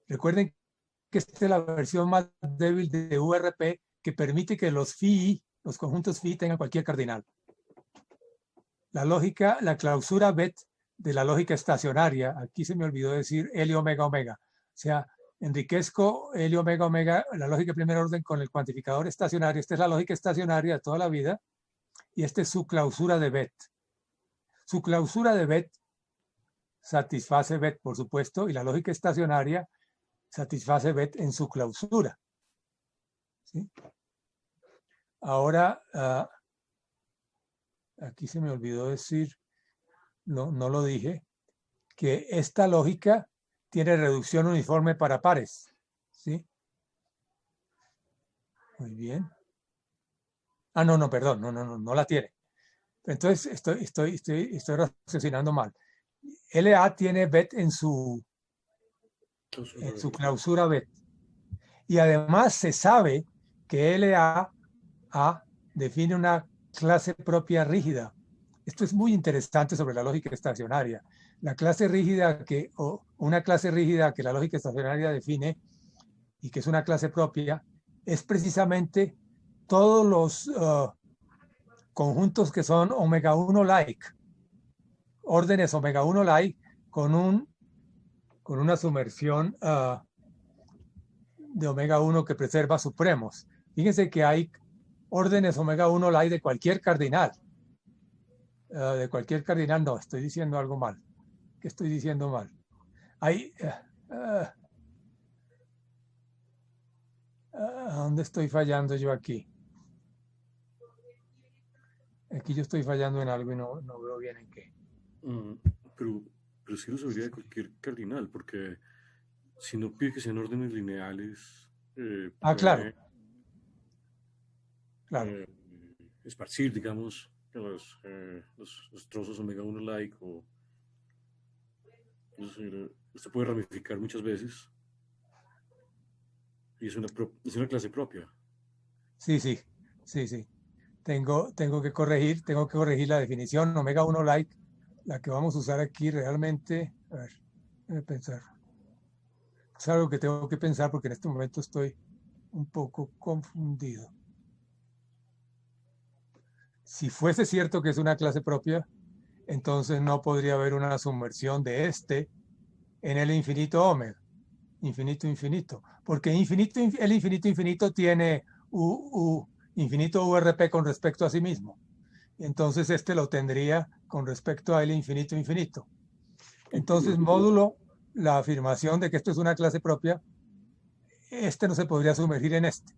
Recuerden que esta es la versión más débil de URP que permite que los phi, los conjuntos phi, tengan cualquier cardinal. La lógica, la clausura bet de la lógica estacionaria, aquí se me olvidó decir L omega omega, o sea, enriquezco L omega omega, la lógica de primer orden con el cuantificador estacionario. Esta es la lógica estacionaria de toda la vida y esta es su clausura de bet. Su clausura de bet satisface bet, por supuesto, y la lógica estacionaria satisface bet en su clausura. ¿Sí? Ahora, aquí se me olvidó decir, no lo dije, que esta lógica tiene reducción uniforme para pares. ¿Sí? Muy bien. Ah, no, perdón, no la tiene. Entonces estoy raciocinando mal. LA tiene bet en su clausura bet. Y además se sabe que LA define una clase propia rígida. Esto es muy interesante sobre la lógica estacionaria. La clase rígida o una clase rígida que la lógica estacionaria define y que es una clase propia es precisamente todos los conjuntos que son omega 1 like, órdenes omega 1 like con una sumersión de omega 1 que preserva supremos. Fíjense que hay órdenes omega 1 like de cualquier cardinal. No, estoy diciendo algo mal. ¿Qué estoy diciendo mal? Hay... ¿dónde estoy fallando yo aquí? Aquí yo estoy fallando en algo y no veo bien en qué. Pero sí lo sabría de cualquier cardinal, porque si no pide que sean órdenes lineales... claro. Claro. esparcir, digamos, los trozos omega 1 like, o esto puede ramificar muchas veces y es una clase propia. Sí, sí, sí, sí. Tengo que corregir la definición omega 1 like, la que vamos a usar aquí realmente. A ver, déjame pensar. Es algo que tengo que pensar porque en este momento estoy un poco confundido. Si fuese cierto que es una clase propia, entonces no podría haber una sumersión de este en el infinito omega, infinito, infinito, porque el infinito, infinito tiene infinito URP con respecto a sí mismo. Entonces este lo tendría con respecto a el infinito, infinito. Entonces, módulo la afirmación de que esto es una clase propia, este no se podría sumergir en este.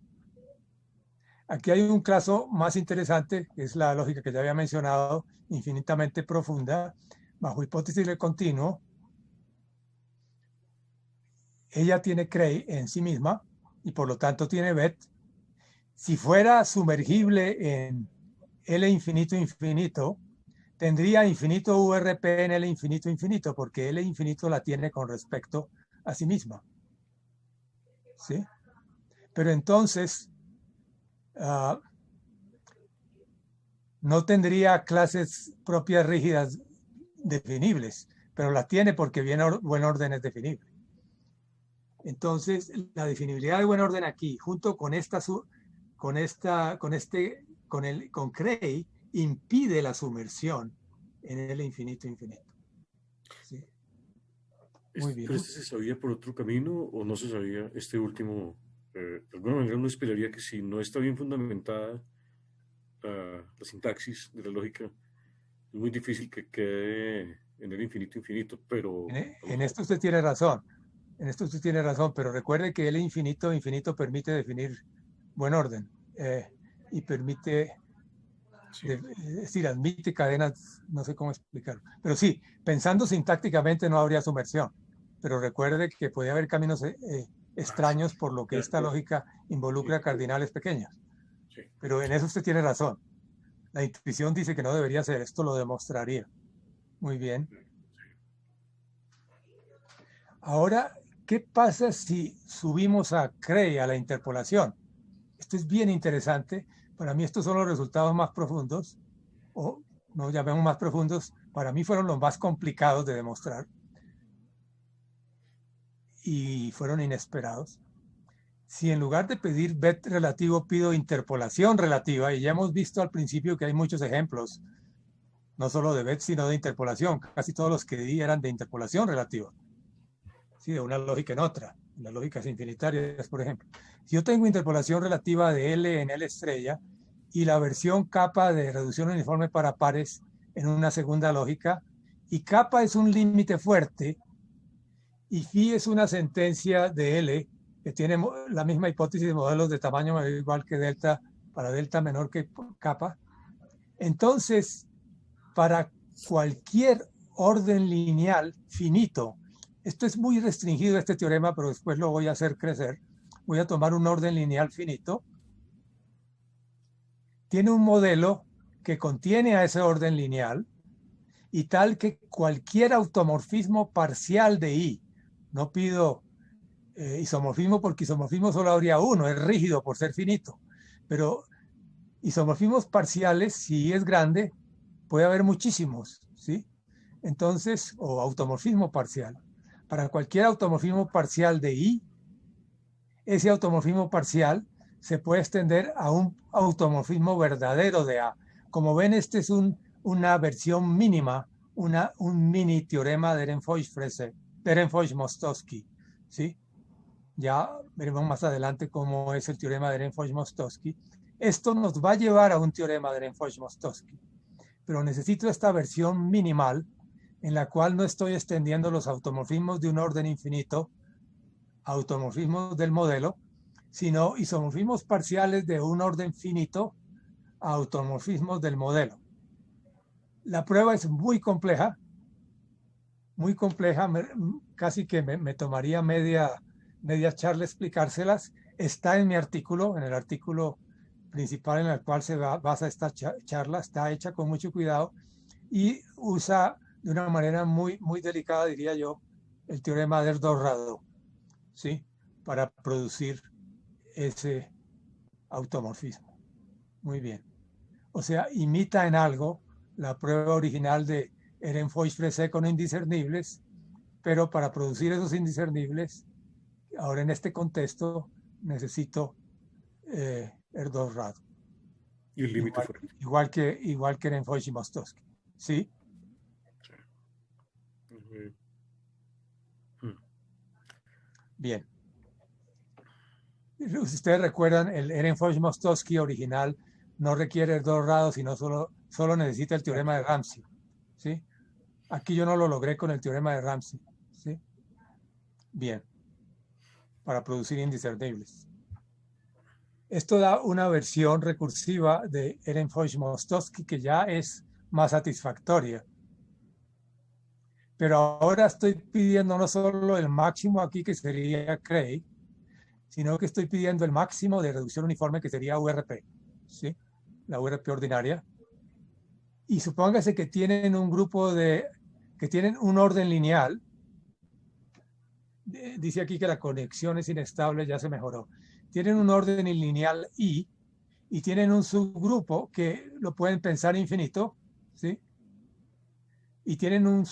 Aquí hay un caso más interesante, que es la lógica que ya había mencionado, infinitamente profunda, bajo hipótesis del continuo. Ella tiene Cray en sí misma y por lo tanto tiene Bet. Si fuera sumergible en L infinito infinito, tendría infinito URP en L infinito infinito, porque L infinito la tiene con respecto a sí misma. ¿Sí? Pero entonces no tendría clases propias rígidas definibles, pero la tiene porque buen orden es definible. Entonces, la definibilidad de buen orden aquí, junto con con Cray, impide la sumersión en el infinito infinito. ¿Sí? Muy bien. ¿Pero este se sabía por otro camino o no se sabía este último? De alguna manera uno esperaría que si no está bien fundamentada la sintaxis de la lógica, es muy difícil que quede en el infinito infinito, pero... En esto usted tiene razón. En esto usted tiene razón, pero recuerde que el infinito infinito permite definir buen orden y permite, Sí. es decir, admite cadenas, no sé cómo explicarlo. Pero sí, pensando sintácticamente no habría sumersión, pero recuerde que puede haber caminos extraños por lo que esta lógica involucra cardinales pequeños. Sí. Pero en eso usted tiene razón. La intuición dice que no debería ser, esto lo demostraría. Muy bien. Ahora, ¿qué pasa si subimos a Cray a la interpolación? Esto es bien interesante. Para mí estos son los resultados más profundos, o no llamemos más profundos, para mí fueron los más complicados de demostrar y fueron inesperados. Si en lugar de pedir bet relativo pido interpolación relativa, y ya hemos visto al principio que hay muchos ejemplos, no solo de bet, sino de interpolación, casi todos los que di eran de interpolación relativa. Sí, de una lógica en otra, las lógicas infinitarias, por ejemplo. Si yo tengo interpolación relativa de L en L estrella y la versión kappa de reducción uniforme para pares en una segunda lógica, y kappa es un límite fuerte, y phi es una sentencia de L que tiene la misma hipótesis de modelos de tamaño mayor o igual que delta para delta menor que kappa, entonces, para cualquier orden lineal finito, esto es muy restringido este teorema, pero después lo voy a hacer crecer. Voy a tomar un orden lineal finito. Tiene un modelo que contiene a ese orden lineal y tal que cualquier automorfismo parcial de I, no pido isomorfismo porque isomorfismo solo habría uno, es rígido por ser finito, pero isomorfismos parciales, si I es grande, puede haber muchísimos, ¿sí? Entonces, o automorfismo parcial. Para cualquier automorfismo parcial de I, ese automorfismo parcial se puede extender a un automorfismo verdadero de A. Como ven, este es una versión mínima, un mini teorema de Ehrenfeucht-Mostowski, ¿sí? Ya veremos más adelante cómo es el teorema de Ehrenfeucht-Mostowski. Esto nos va a llevar a un teorema de Ehrenfeucht-Mostowski, pero necesito esta versión minimal en la cual no estoy extendiendo los automorfismos de un orden infinito, automorfismos del modelo, sino isomorfismos parciales de un orden finito a automorfismos del modelo. La prueba es muy compleja, casi que me tomaría media charla explicárselas. Está en mi artículo, en el artículo principal en la cual se basa esta charla está hecha con mucho cuidado y usa de una manera muy delicada, diría yo, el teorema de Erdős-Rado, ¿sí? Para producir ese automorfismo. Muy bien. O sea, imita en algo la prueba original de Ehrenfeucht-Fréset con indiscernibles, pero para producir esos indiscernibles, ahora en este contexto, necesito Erdős-Rado. Y el límite igual que Ehrenfeucht y Mostowski. ¿Sí? Bien. Ustedes recuerdan, el Ehrenfeucht-Mostowski original no requiere Erdős-Rado, sino solo necesita el teorema de Ramsey. ¿Sí? Aquí yo no lo logré con el teorema de Ramsey. ¿Sí? Bien. Para producir indiscernibles. Esto da una versión recursiva de Ehrenfeucht-Mostowski que ya es más satisfactoria. Pero ahora estoy pidiendo no solo el máximo aquí, que sería Cray, sino que estoy pidiendo el máximo de reducción uniforme, que sería URP, ¿sí? La URP ordinaria. Y supóngase que tienen un grupo que tienen un orden lineal. Dice aquí que la conexión es inestable, ya se mejoró. Tienen un orden lineal I y tienen un subgrupo que lo pueden pensar infinito, ¿sí? Y tienen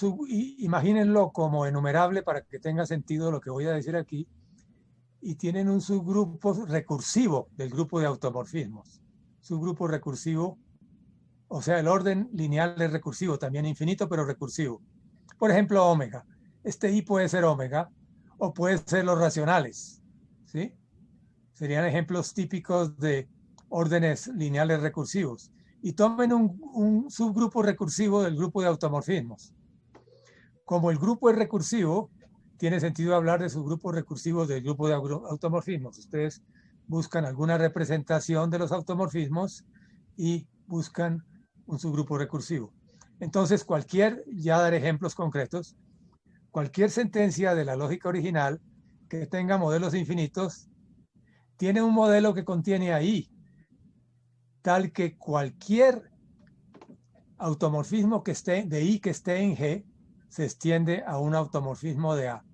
imagínenlo como enumerable para que tenga sentido lo que voy a decir aquí, y tienen un subgrupo recursivo del grupo de automorfismos. Subgrupo recursivo, o sea, el orden lineal es recursivo, también infinito, pero recursivo. Por ejemplo, omega. Este I puede ser omega, o puede ser los racionales, ¿sí? Serían ejemplos típicos de órdenes lineales recursivos. Y tomen un subgrupo recursivo del grupo de automorfismos. Como el grupo es recursivo, tiene sentido hablar de subgrupos recursivos del grupo de automorfismos. Ustedes buscan alguna representación de los automorfismos y buscan un subgrupo recursivo. Entonces, ya daré ejemplos concretos, cualquier sentencia de la lógica original que tenga modelos infinitos tiene un modelo que contiene a I, tal que cualquier automorfismo de I que esté en G se extiende a un automorfismo de A.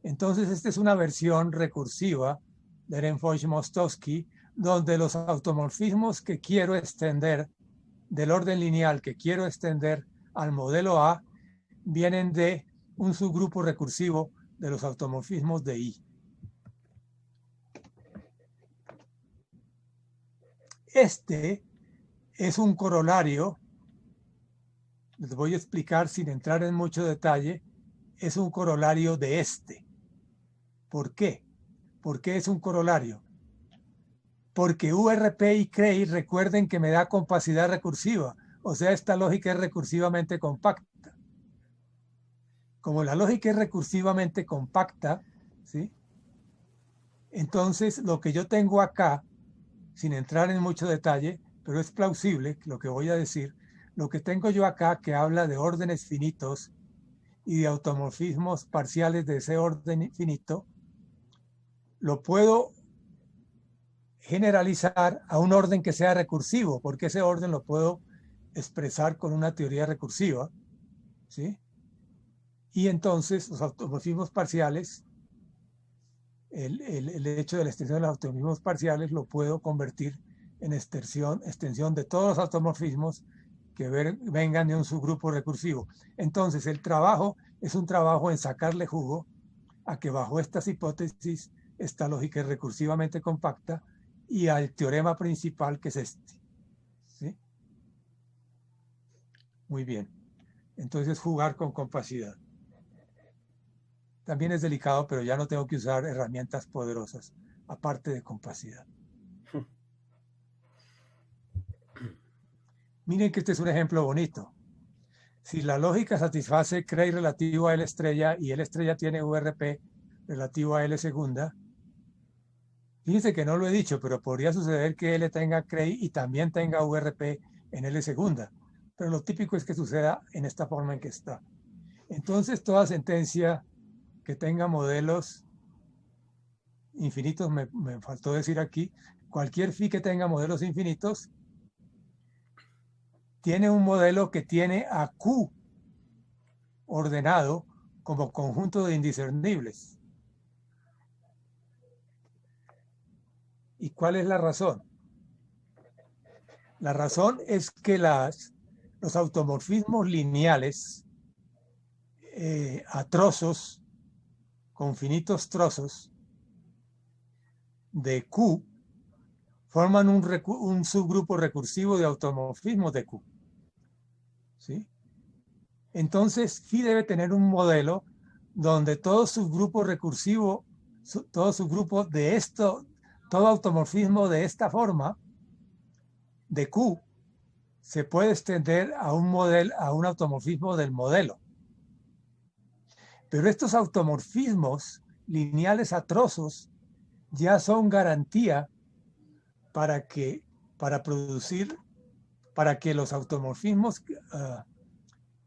Entonces, esta es una versión recursiva de Ehrenfeucht-Mostowski, donde los automorfismos que quiero extender del orden lineal que quiero extender al modelo A vienen de un subgrupo recursivo de los automorfismos de I. Este es un corolario, les voy a explicar sin entrar en mucho detalle, es un corolario de este. ¿Por qué? ¿Por qué es un corolario? Porque URP y Cray, recuerden que me da compacidad recursiva, o sea, esta lógica es recursivamente compacta. Como la lógica es recursivamente compacta, ¿sí? Entonces, lo que yo tengo acá, sin entrar en mucho detalle, pero es plausible lo que voy a decir, lo que tengo yo acá que habla de órdenes finitos y de automorfismos parciales de ese orden finito, lo puedo generalizar a un orden que sea recursivo, porque ese orden lo puedo expresar con una teoría recursiva, ¿sí? Y entonces los automorfismos parciales, el hecho de la extensión de los automorfismos parciales lo puedo convertir en extensión de todos los automorfismos que vengan de un subgrupo recursivo. Entonces el trabajo es un trabajo en sacarle jugo a que bajo estas hipótesis esta lógica es recursivamente compacta y al teorema principal que es este. ¿Sí? Muy bien. Entonces jugar con compacidad. También es delicado, pero ya no tengo que usar herramientas poderosas, aparte de compacidad. Miren que este es un ejemplo bonito. Si la lógica satisface Cray relativo a L estrella y L estrella tiene URP relativo a L segunda, fíjense que no lo he dicho, pero podría suceder que L tenga Cray y también tenga URP en L segunda. Pero lo típico es que suceda en esta forma en que está. Entonces, toda sentencia que tenga modelos infinitos, me faltó decir aquí, cualquier phi que tenga modelos infinitos tiene un modelo que tiene a Q ordenado como conjunto de indiscernibles. ¿Y cuál es la razón? La razón es que los automorfismos lineales a trozos, con finitos trozos de Q, forman un subgrupo recursivo de automorfismos de Q. ¿Sí? Entonces, phi debe tener un modelo donde todo subgrupo recursivo, todo subgrupo de esto, todo automorfismo de esta forma, de Q, se puede extender a un automorfismo del modelo. Pero estos automorfismos lineales a trozos ya son garantía para que los automorfismos,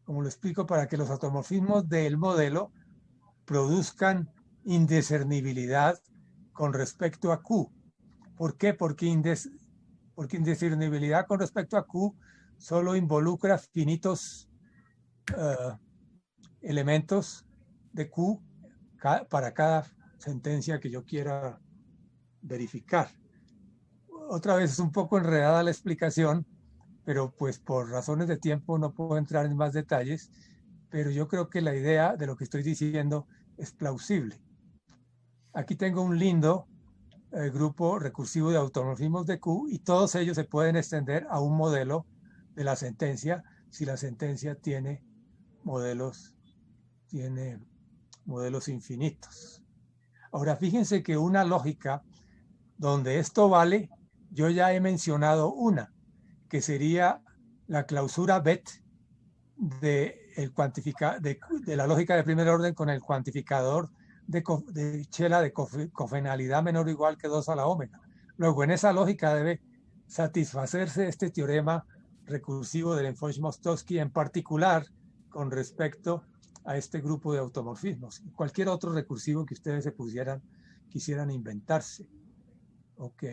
como lo explico, para que los automorfismos del modelo produzcan indiscernibilidad con respecto a Q. ¿Por qué? Porque indiscernibilidad con respecto a Q solo involucra finitos elementos de Q para cada sentencia que yo quiera verificar. Otra vez es un poco enredada la explicación, pero pues por razones de tiempo no puedo entrar en más detalles, pero yo creo que la idea de lo que estoy diciendo es plausible. Aquí tengo un lindo grupo recursivo de automorfismos de Q y todos ellos se pueden extender a un modelo de la sentencia si la sentencia tiene modelos infinitos. Ahora fíjense que una lógica donde esto vale, yo ya he mencionado una, que sería la clausura BET de la lógica de primer orden con el cuantificador de Chela de cofenalidad menor o igual que 2 a la omega. Luego, en esa lógica debe satisfacerse este teorema recursivo de Lenfosh-Mostowski, en particular con respecto a este grupo de automorfismos. Cualquier otro recursivo que ustedes quisieran inventarse. Ok.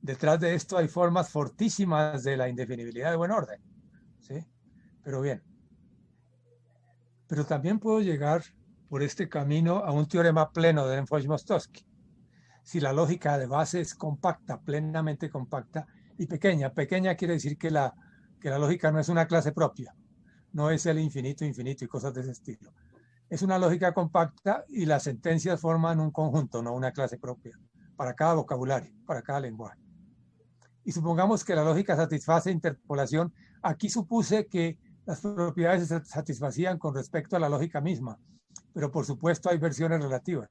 Detrás de esto hay formas fortísimas de la indefinibilidad de buen orden. ¿Sí? Pero bien. Pero también puedo llegar por este camino a un teorema pleno de Lenfosh-Mostowski. Si la lógica de base es compacta, plenamente compacta y pequeña. Pequeña quiere decir que la lógica no es una clase propia. No es el infinito y cosas de ese estilo. Es una lógica compacta y las sentencias forman un conjunto, no una clase propia, para cada vocabulario, para cada lenguaje. Y supongamos que la lógica satisface interpolación. Aquí supuse que las propiedades se satisfacían con respecto a la lógica misma, pero por supuesto hay versiones relativas.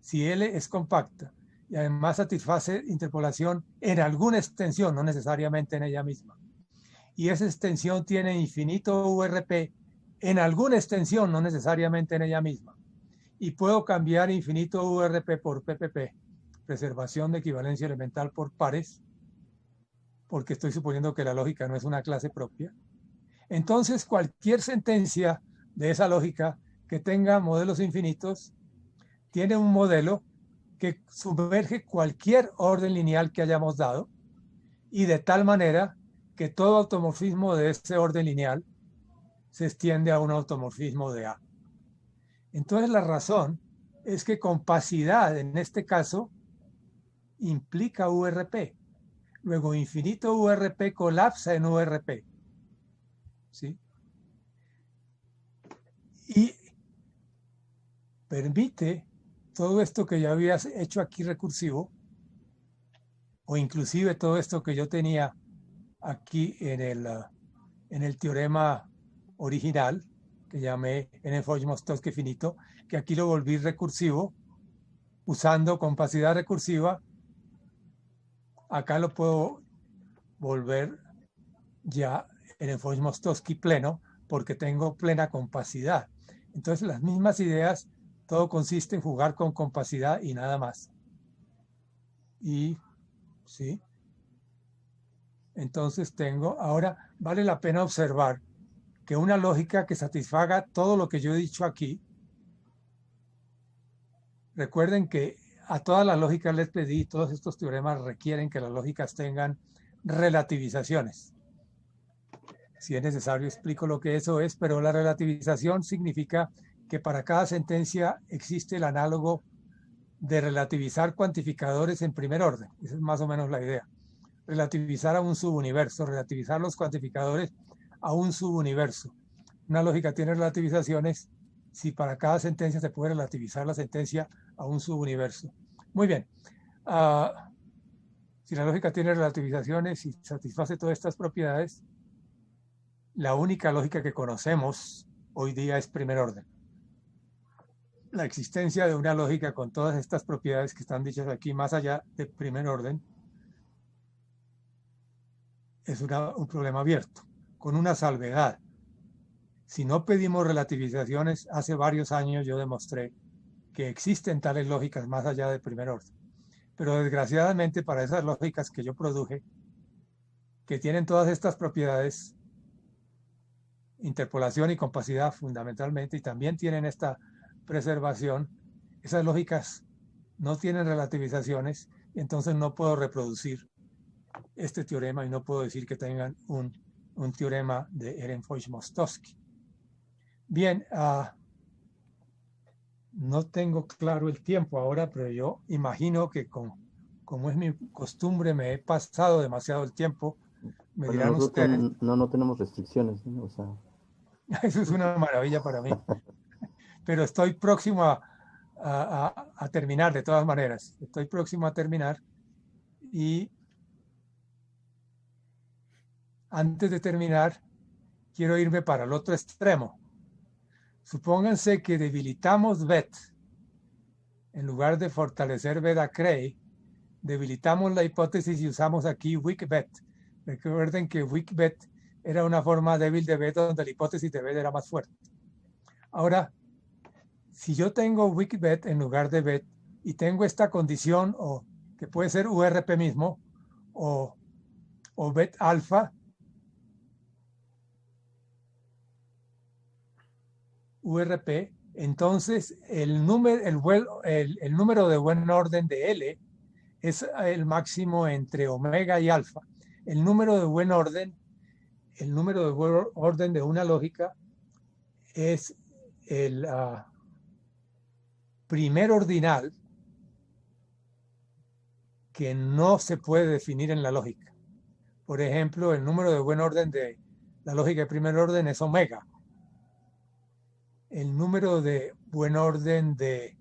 Si L es compacta y además satisface interpolación en alguna extensión, no necesariamente en ella misma, y esa extensión tiene infinito URP en alguna extensión, no necesariamente en ella misma, y puedo cambiar infinito URP por PPP, preservación de equivalencia elemental por pares, porque estoy suponiendo que la lógica no es una clase propia. Entonces, cualquier sentencia de esa lógica que tenga modelos infinitos tiene un modelo que sumerge cualquier orden lineal que hayamos dado y de tal manera que todo automorfismo de ese orden lineal se extiende a un automorfismo de A. Entonces, la razón es que compacidad en este caso implica URP. Luego, infinito URP colapsa en URP. ¿Sí? Y permite todo esto que yo había hecho aquí recursivo, o inclusive todo esto que yo tenía aquí en el teorema original, que llamé Lenfosh-Mostowski finito, que aquí lo volví recursivo, usando compacidad recursiva. Acá lo puedo volver ya Lenfosh-Mostowski pleno, porque tengo plena compacidad. Entonces, las mismas ideas, todo consiste en jugar con compacidad y nada más. Y, ¿sí? Entonces ahora vale la pena observar que una lógica que satisfaga todo lo que yo he dicho aquí, recuerden que a todas las lógicas les pedí, todos estos teoremas requieren que las lógicas tengan relativizaciones. Si es necesario explico lo que eso es, pero la relativización significa que para cada sentencia existe el análogo de relativizar cuantificadores en primer orden. Esa es más o menos la idea. Relativizar a un subuniverso, relativizar los cuantificadores a un subuniverso. Una lógica tiene relativizaciones si para cada sentencia se puede relativizar la sentencia a un subuniverso. Muy bien. Si la lógica tiene relativizaciones y satisface todas estas propiedades, la única lógica que conocemos hoy día es primer orden. La existencia de una lógica con todas estas propiedades que están dichas aquí, más allá de primer orden, es un problema abierto, con una salvedad. Si no pedimos relativizaciones, hace varios años yo demostré que existen tales lógicas más allá de primer orden. Pero desgraciadamente para esas lógicas que yo produje, que tienen todas estas propiedades, interpolación y compacidad fundamentalmente, y también tienen esta preservación, esas lógicas no tienen relativizaciones, y entonces no puedo reproducir este teorema y no puedo decir que tengan un teorema de Ehrenfeucht-Mostowski. Bien, no tengo claro el tiempo ahora, pero yo imagino que como es mi costumbre, me he pasado demasiado el tiempo. Me dirán ustedes. No tenemos restricciones, ¿no? O sea... Eso es una maravilla para mí. Pero estoy próximo a terminar de todas maneras. Estoy próximo a terminar y antes de terminar quiero irme para el otro extremo. Supónganse que debilitamos BET. En lugar de fortalecer Beta-Cray, debilitamos la hipótesis y usamos aquí weak BET. Recuerden que weak BET era una forma débil de BET donde la hipótesis de BET era más fuerte. Ahora, si yo tengo weak BET en lugar de BET y tengo esta condición, o que puede ser URP mismo, o BET alfa, URP, entonces el número de buen orden de L es el máximo entre omega y alfa. El número de buen orden de una lógica es el primer ordinal que no se puede definir en la lógica. Por ejemplo, el número de buen orden de la lógica de primer orden es omega. El número de buen orden de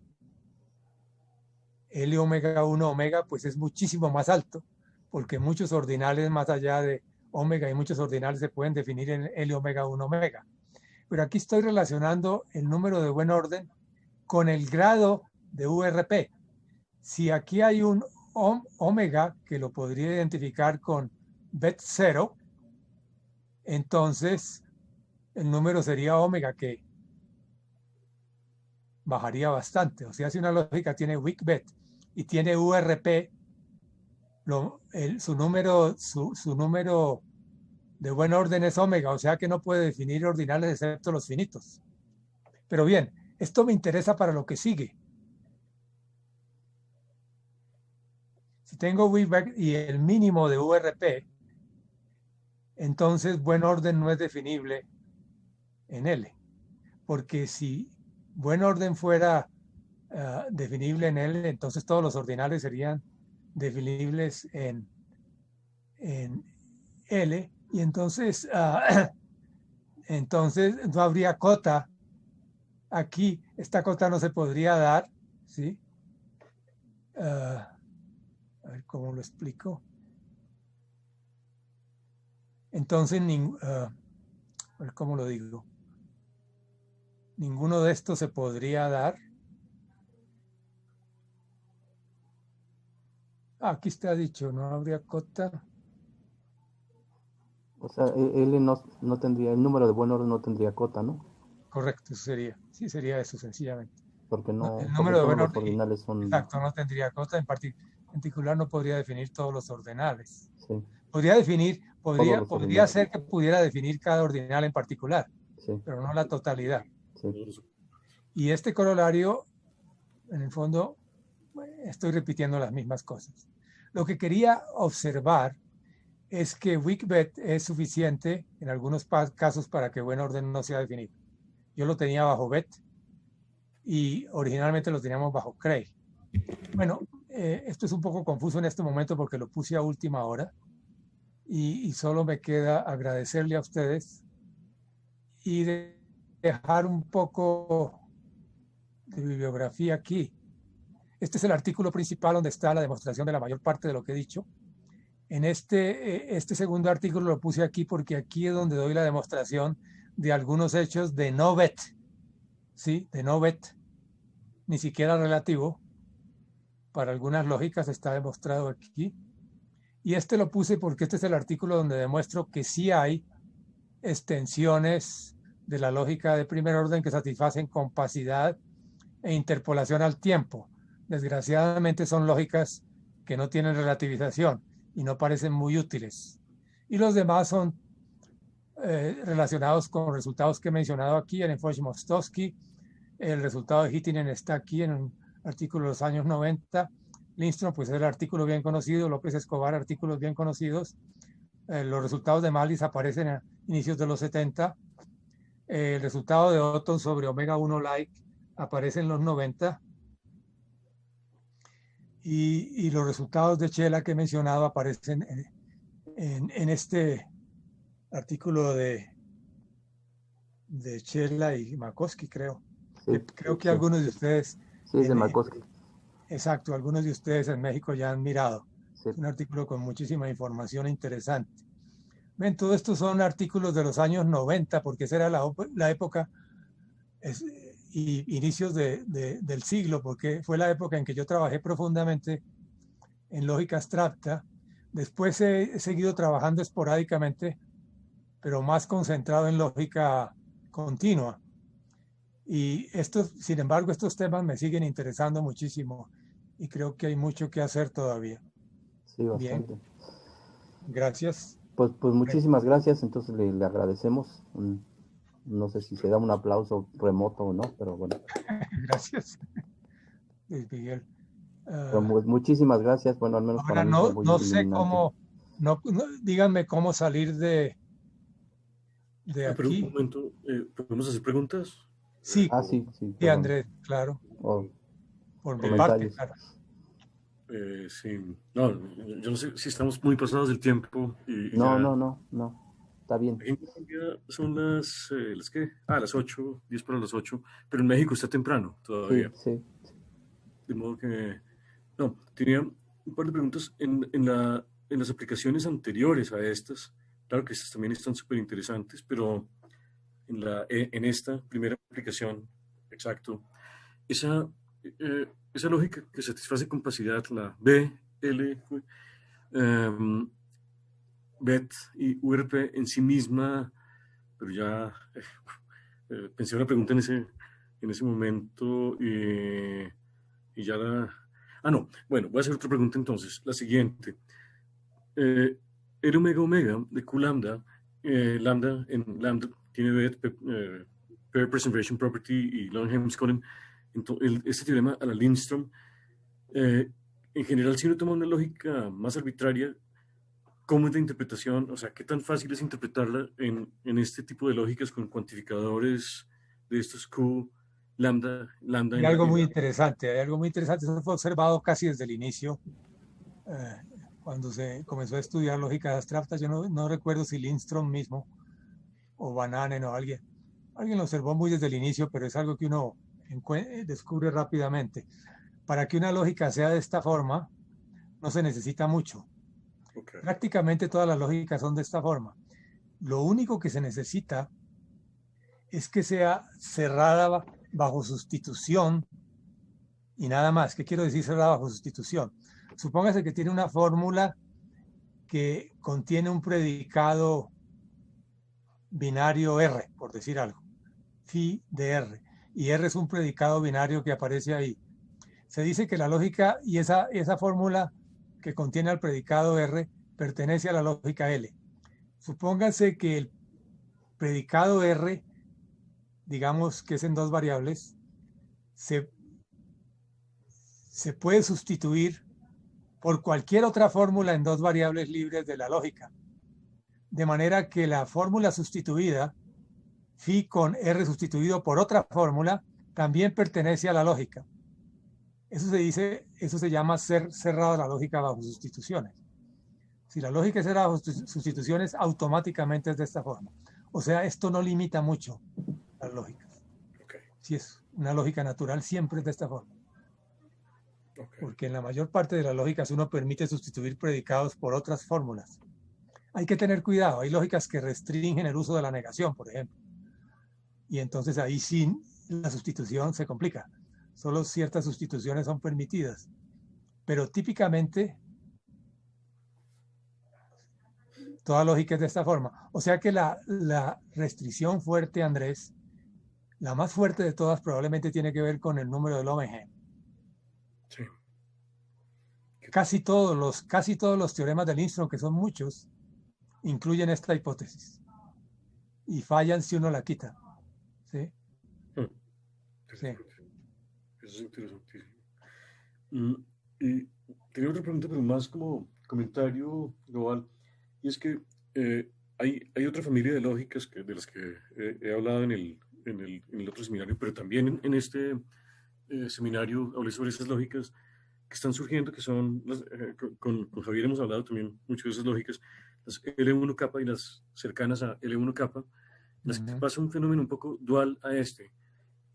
L omega 1 omega pues es muchísimo más alto, porque muchos ordinales más allá de omega y muchos ordinales se pueden definir en L omega 1 omega. Pero aquí estoy relacionando el número de buen orden con el grado de URP. Si aquí hay un omega que lo podría identificar con BET 0, entonces el número sería omega, que bajaría bastante. O sea, si una lógica tiene weak BET y tiene URP, su número de buen orden es omega, o sea que no puede definir ordinales excepto los finitos. Pero bien, esto me interesa para lo que sigue. Si tengo weak BET y el mínimo de URP, entonces buen orden no es definible en L. Porque si buen orden fuera definible en L, entonces todos los ordinales serían definibles en L, y entonces, entonces no habría cota. Aquí esta cota no se podría dar, ¿sí? A ver cómo lo explico. Entonces, a ver cómo lo digo. Ninguno de estos se podría dar. Aquí está dicho, no habría cota. O sea, L no tendría, el número de buen orden no tendría cota, ¿no? Correcto, eso sería. Sí, sería eso sencillamente. Porque no, el número de buen orden, ordinales son... Exacto, no tendría cota. En particular no podría definir todos los ordinales. Sí. Podría definir, podría ser que pudiera definir cada ordinal en particular, sí, pero no la totalidad. Sí. Y este corolario, en el fondo, estoy repitiendo las mismas cosas. Lo que quería observar es que weak bet es suficiente en algunos casos para que buen orden no sea definido. Yo lo tenía bajo bet y originalmente lo teníamos bajo Cray. Bueno, esto es un poco confuso en este momento porque lo puse a última hora y solo me queda agradecerle a ustedes y dejar un poco de bibliografía aquí. Este es el artículo principal donde está la demostración de la mayor parte de lo que he dicho. En este segundo artículo lo puse aquí porque aquí es donde doy la demostración de algunos hechos de no bet, ¿sí? De no bet, ni siquiera relativo. Para algunas lógicas está demostrado aquí. Y este lo puse porque este es el artículo donde demuestro que sí hay extensiones de la lógica de primer orden que satisfacen compacidad e interpolación al tiempo. Desgraciadamente son lógicas que no tienen relativización y no parecen muy útiles. Y los demás son relacionados con resultados que he mencionado aquí en Foch-Mostowski. El resultado de Hittinen está aquí en un artículo de los años 90. Lindström, pues es el artículo bien conocido. López Escobar, artículos bien conocidos. Los resultados de Mallis aparecen a inicios de los 70. El resultado de Otton sobre omega 1 like aparece en los 90. Y los resultados de Chela que he mencionado aparecen en este artículo de Chela y Makowski, creo. Sí, Creo que algunos de ustedes... Sí, es de Makowski. Exacto, algunos de ustedes en México ya han mirado. Sí. Es un artículo con muchísima información interesante. Ven, todo esto son artículos de los años 90, porque esa era la época y inicios del siglo, porque fue la época en que yo trabajé profundamente en lógica abstracta. Después he seguido trabajando esporádicamente, pero más concentrado en lógica continua. Y sin embargo, estos temas me siguen interesando muchísimo y creo que hay mucho que hacer todavía. Sí, bastante. Bien. Gracias. Pues muchísimas gracias, entonces le agradecemos. No sé si se da un aplauso remoto o no, pero bueno. Gracias, Luis Miguel. Pues muchísimas gracias, bueno, al menos ahora para mí fue muy no sé iluminante. cómo, díganme cómo salir de Pero aquí. un momento, ¿podemos hacer preguntas? Sí, Sí, sí, Andrés, claro. Por mi parte, claro. Sí, no, yo no sé si estamos muy pasados del tiempo. No, está bien. En Colombia son ¿las qué? Las 8, 10 para las 8, pero en México está temprano todavía. Sí. De modo que, no, tenía un par de preguntas en las aplicaciones anteriores a estas. Claro que estas también están súper interesantes, pero en esta primera aplicación, exacto, esa lógica que satisface compacidad, la B, L, BET y URP en sí misma, pero ya pensé una pregunta en ese momento y ya la... no, bueno, voy a hacer otra pregunta entonces, la siguiente. R omega omega de Q lambda, lambda en lambda tiene BET, Pair Preservation Property y Longham-Scollin. Este teorema a la Lindström, en general, si uno toma una lógica más arbitraria, ¿cómo es la interpretación? O sea, ¿qué tan fácil es interpretarla en este tipo de lógicas con cuantificadores de estos Q, lambda? Hay algo muy interesante, eso fue observado casi desde el inicio, cuando se comenzó a estudiar lógica abstracta. Yo no recuerdo si Lindström mismo o Van Anen o alguien lo observó muy desde el inicio, pero es algo que uno descubre rápidamente. Para que una lógica sea de esta forma, no se necesita mucho. Okay. Prácticamente todas las lógicas son de esta forma. Lo único que se necesita es que sea cerrada bajo sustitución y nada más. ¿Qué quiero decir cerrada bajo sustitución? Supóngase que tiene una fórmula que contiene un predicado binario R, por decir algo, phi de R, y R es un predicado binario que aparece ahí. Se dice que la lógica y esa fórmula que contiene el predicado R pertenece a la lógica L. Supóngase que el predicado R, digamos que es en dos variables, se se puede sustituir por cualquier otra fórmula en dos variables libres de la lógica. De manera que la fórmula sustituida, phi con r sustituido por otra fórmula, también pertenece a la lógica. Eso se llama ser cerrada la lógica bajo sustituciones. Si la lógica es cerrada bajo sustituciones, automáticamente es de esta forma. O sea, esto no limita mucho las lógicas. Okay. Si es una lógica natural, siempre es de esta forma. Okay. Porque en la mayor parte de las lógicas uno permite sustituir predicados por otras fórmulas. Hay que tener cuidado. Hay lógicas que restringen el uso de la negación, por ejemplo. Y entonces ahí sí la sustitución se complica. Solo ciertas sustituciones son permitidas. Pero típicamente toda lógica es de esta forma. O sea que la restricción fuerte, Andrés, la más fuerte de todas probablemente tiene que ver con el número de Löwenheim. Sí. Casi todos los teoremas de Lindström, que son muchos, incluyen esta hipótesis. Y fallan si uno la quita. ¿Sí? Sí. Eso es interesantísimo. Y tenía otra pregunta, pero más como comentario global. Y es que hay otra familia de lógicas de las que he hablado en el otro seminario, pero también en este seminario hablé sobre esas lógicas que están surgiendo, que son, con Javier hemos hablado también mucho de esas lógicas, las L1 kappa y las cercanas a L1 kappa, las que pasa un fenómeno un poco dual a este,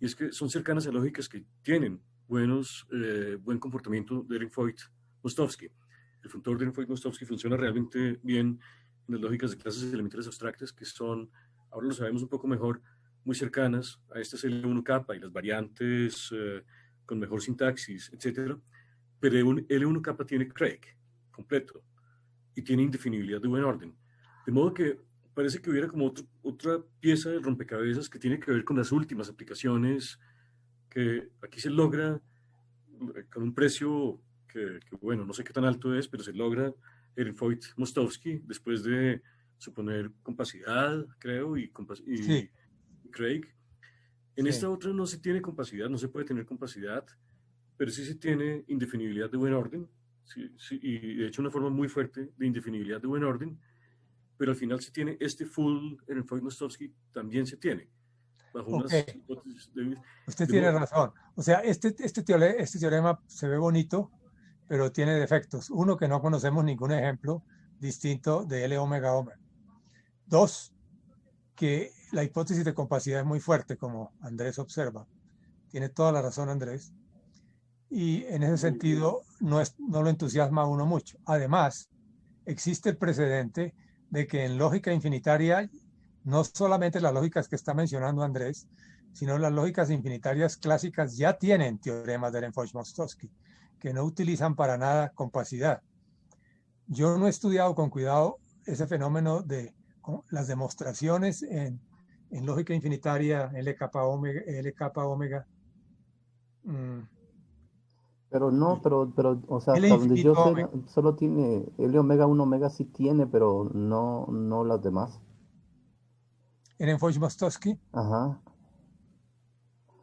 y es que son cercanas a lógicas que tienen buen comportamiento de Ehrenfeucht-Mostovsky. El funtor de Ehrenfeucht-Mostovsky funciona realmente bien en las lógicas de clases elementales abstractas, que son, ahora lo sabemos un poco mejor, muy cercanas a estas L1 kappa y las variantes con mejor sintaxis, etcétera. Pero L1 kappa tiene Craig completo y tiene indefinibilidad de buen orden. De modo que parece que hubiera como otra pieza de rompecabezas que tiene que ver con las últimas aplicaciones que aquí se logra con un precio que bueno, no sé qué tan alto es, pero se logra Ehrenfeucht-Mostovsky después de suponer compacidad, creo, y Sí. Craig. En esta otra no se tiene compacidad, no se puede tener compacidad, pero sí se tiene indefinibilidad de buen orden, y de hecho una forma muy fuerte de indefinibilidad de buen orden, pero al final se tiene este full Ehrenfeucht-Mostovsky, también se tiene, bajo unas hipótesis de... Usted tiene razón. O sea, este teorema se ve bonito, pero tiene defectos. Uno, que no conocemos ningún ejemplo distinto de L omega omega. Dos, que la hipótesis de compacidad es muy fuerte, como Andrés observa. Tiene toda la razón, Andrés. Y en ese sentido no lo entusiasma a uno mucho. Además, existe el precedente de que en lógica infinitaria, no solamente las lógicas que está mencionando Andrés, sino las lógicas infinitarias clásicas ya tienen teoremas de Ehrenfeucht-Mostovsky, que no utilizan para nada compacidad. Yo no he estudiado con cuidado ese fenómeno de las demostraciones en lógica infinitaria, L kappa omega. Pero no, o sea, L hasta donde yo infinito sé, omega. solo tiene L omega 1 omega sí tiene, pero no las demás. Ehrenfeucht-Mostovsky, Ajá.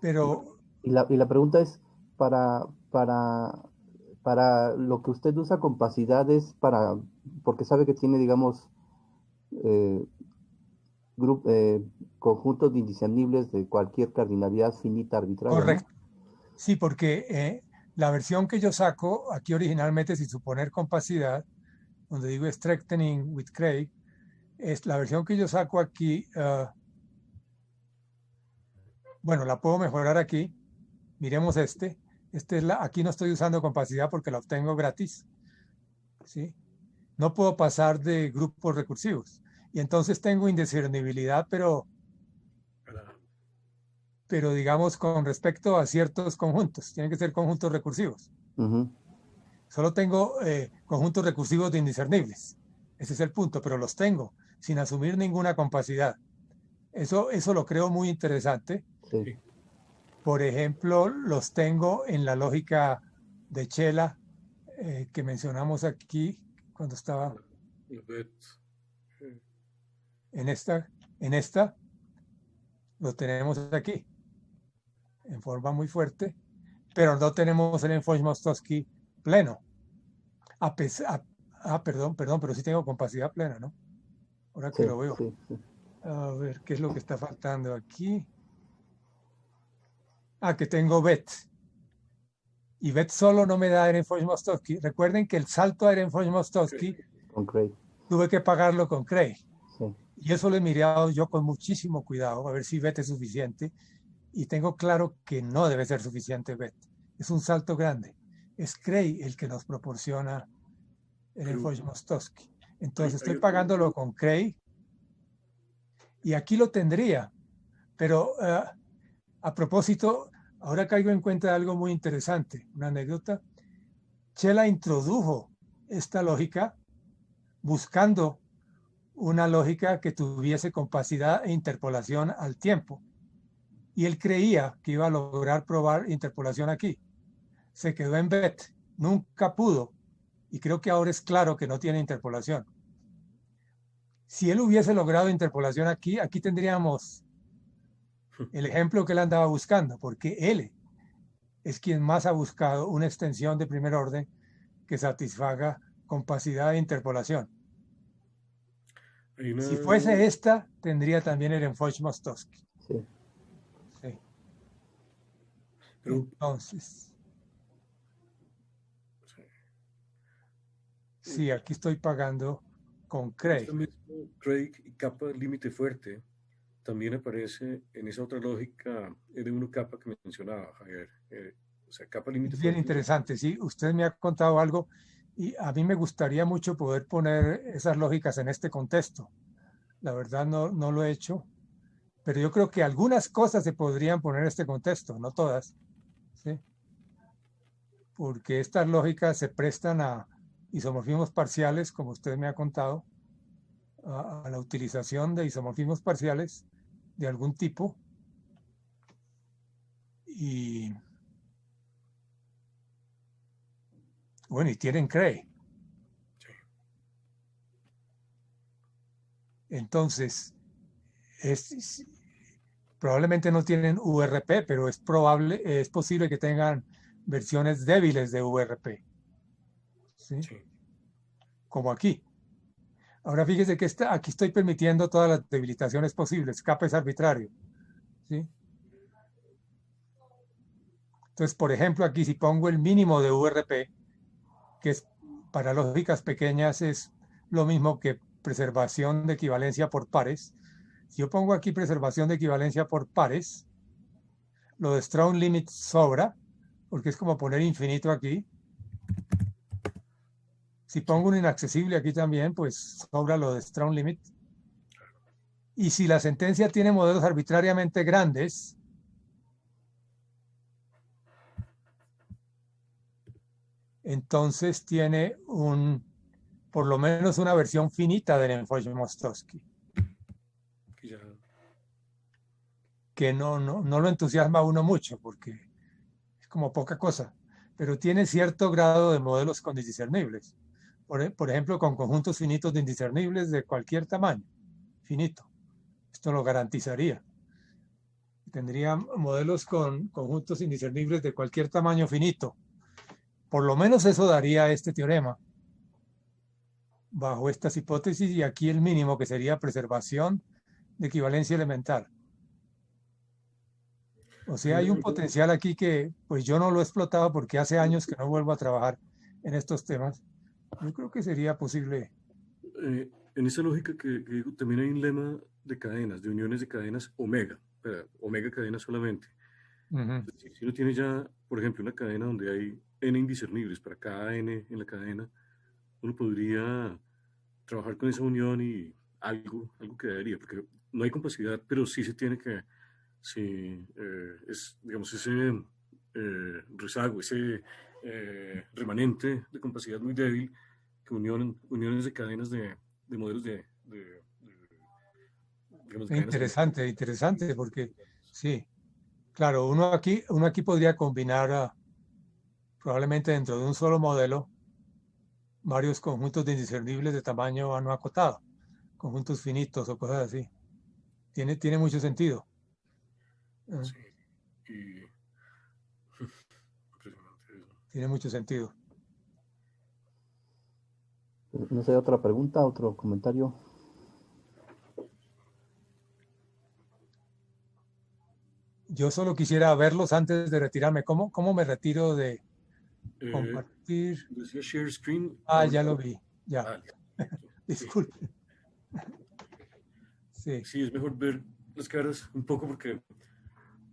pero Y la pregunta es, para, para, para lo que usted usa compacidad es porque sabe que tiene, digamos, eh, conjuntos de indiscernibles de cualquier cardinalidad finita arbitraria, ¿no? correcto. Sí, porque la versión que yo saco aquí originalmente, sin suponer compacidad, donde digo strengthening with Craig, es la versión que yo saco aquí. Bueno, la puedo mejorar aquí. Miremos aquí no estoy usando compacidad porque la obtengo gratis. ¿Sí? No puedo pasar de grupos recursivos. Y entonces tengo indiscernibilidad, pero digamos con respecto a ciertos conjuntos. Tienen que ser conjuntos recursivos. Solo tengo conjuntos recursivos de indiscernibles. Ese es el punto, pero los tengo sin asumir ninguna compacidad. Eso lo creo muy interesante. Sí. Por ejemplo, los tengo en la lógica de Chela que mencionamos aquí cuando estaba en esta, lo tenemos aquí en forma muy fuerte. pero no tenemos el Foch-Mostowski pleno. Perdón, pero sí tengo compacidad plena, ¿no? Ahora que Sí, lo veo. sí, sí. A ver, ¿qué es lo que está faltando aquí? Que tengo BET. Y BET solo no me da Ehrenfeucht-Mostowski. Recuerden que el salto a Ehrenfeucht-Mostowski Con Craig. tuve que pagarlo con Cray. Sí. Y eso lo he mirado yo con muchísimo cuidado, a ver si BET es suficiente. Y tengo claro que no debe ser suficiente BET. Es un salto grande. Es Cray el que nos proporciona Ehrenfeucht-Mostowski. Entonces estoy pagándolo con Cray. Y aquí lo tendría. Pero a propósito, ahora caigo en cuenta de algo muy interesante, una anécdota. Chela introdujo esta lógica buscando una lógica que tuviese compacidad e interpolación al tiempo. Y él creía que iba a lograr probar interpolación aquí. Se quedó en BET, nunca pudo. Y creo que ahora es claro que no tiene interpolación. Si él hubiese logrado interpolación aquí, aquí tendríamos el ejemplo que él andaba buscando, porque él es quien más ha buscado una extensión de primer orden que satisfaga compacidad de interpolación. Si fuese esta, tendría también el Ehrenfeucht-Mostowski. Sí. Sí. Entonces, sí, aquí estoy pagando con Craig. Este mismo Craig y capa límite fuerte también aparece en esa otra lógica L1 capa que mencionaba Javier. O sea, capa límite Es bien fuerte. interesante, sí. Usted me ha contado algo y a mí me gustaría mucho poder poner esas lógicas en este contexto. La verdad no lo he hecho, pero yo creo que algunas cosas se podrían poner en este contexto, no todas, ¿sí? Porque estas lógicas se prestan a isomorfismos parciales, como usted me ha contado, a la utilización de isomorfismos parciales de algún tipo. Y bueno, y tienen Cray. Entonces, probablemente no tienen URP, pero es posible que tengan versiones débiles de URP. ¿Sí? Sí. Como aquí. Ahora fíjese que aquí estoy permitiendo todas las debilitaciones posibles. Capa es arbitrario. ¿Sí? Entonces, por ejemplo, aquí si pongo el mínimo de URP, que es para lógicas pequeñas es lo mismo que preservación de equivalencia por pares. Si yo pongo aquí preservación de equivalencia por pares, lo de strong limit sobra, porque es como poner infinito aquí. Si pongo un inaccesible aquí también, pues sobra lo de strong limit. Y si la sentencia tiene modelos arbitrariamente grandes, entonces tiene por lo menos una versión finita del Ehrenfeucht-Mostowski. Que no lo entusiasma a uno mucho, porque es como poca cosa, pero tiene cierto grado de modelos condiscernibles. Por ejemplo, con conjuntos finitos de indiscernibles de cualquier tamaño, finito. Esto lo garantizaría. Tendría modelos con conjuntos indiscernibles de cualquier tamaño finito. Por lo menos eso daría este teorema. Bajo estas hipótesis, y aquí el mínimo, que sería preservación de equivalencia elemental. O sea, hay un potencial aquí que pues yo no lo he explotado porque hace años que no vuelvo a trabajar en estos temas. Yo creo que sería posible. En esa lógica que digo, también hay un lema de cadenas, de uniones de cadenas omega, omega cadena solamente. Si uno tiene ya, por ejemplo, una cadena donde hay n indiscernibles para cada n en la cadena, uno podría trabajar con esa unión y algo quedaría, porque no hay compacidad, pero sí se tiene que, digamos, ese rezago, ese remanente de compacidad muy débil, que uniones de cadenas de modelos digamos, Interesante, porque sí, claro, uno aquí podría combinar probablemente dentro de un solo modelo varios conjuntos de indiscernibles de tamaño no acotado, conjuntos finitos o cosas así. Tiene mucho sentido. Sí. Tiene mucho sentido. No sé, otra pregunta, otro comentario. Yo solo quisiera verlos antes de retirarme. ¿Cómo me retiro de compartir? Decía share screen. Ah, ya lo vi. Ya. Ah, Disculpe. Sí. Sí, es mejor ver las caras un poco porque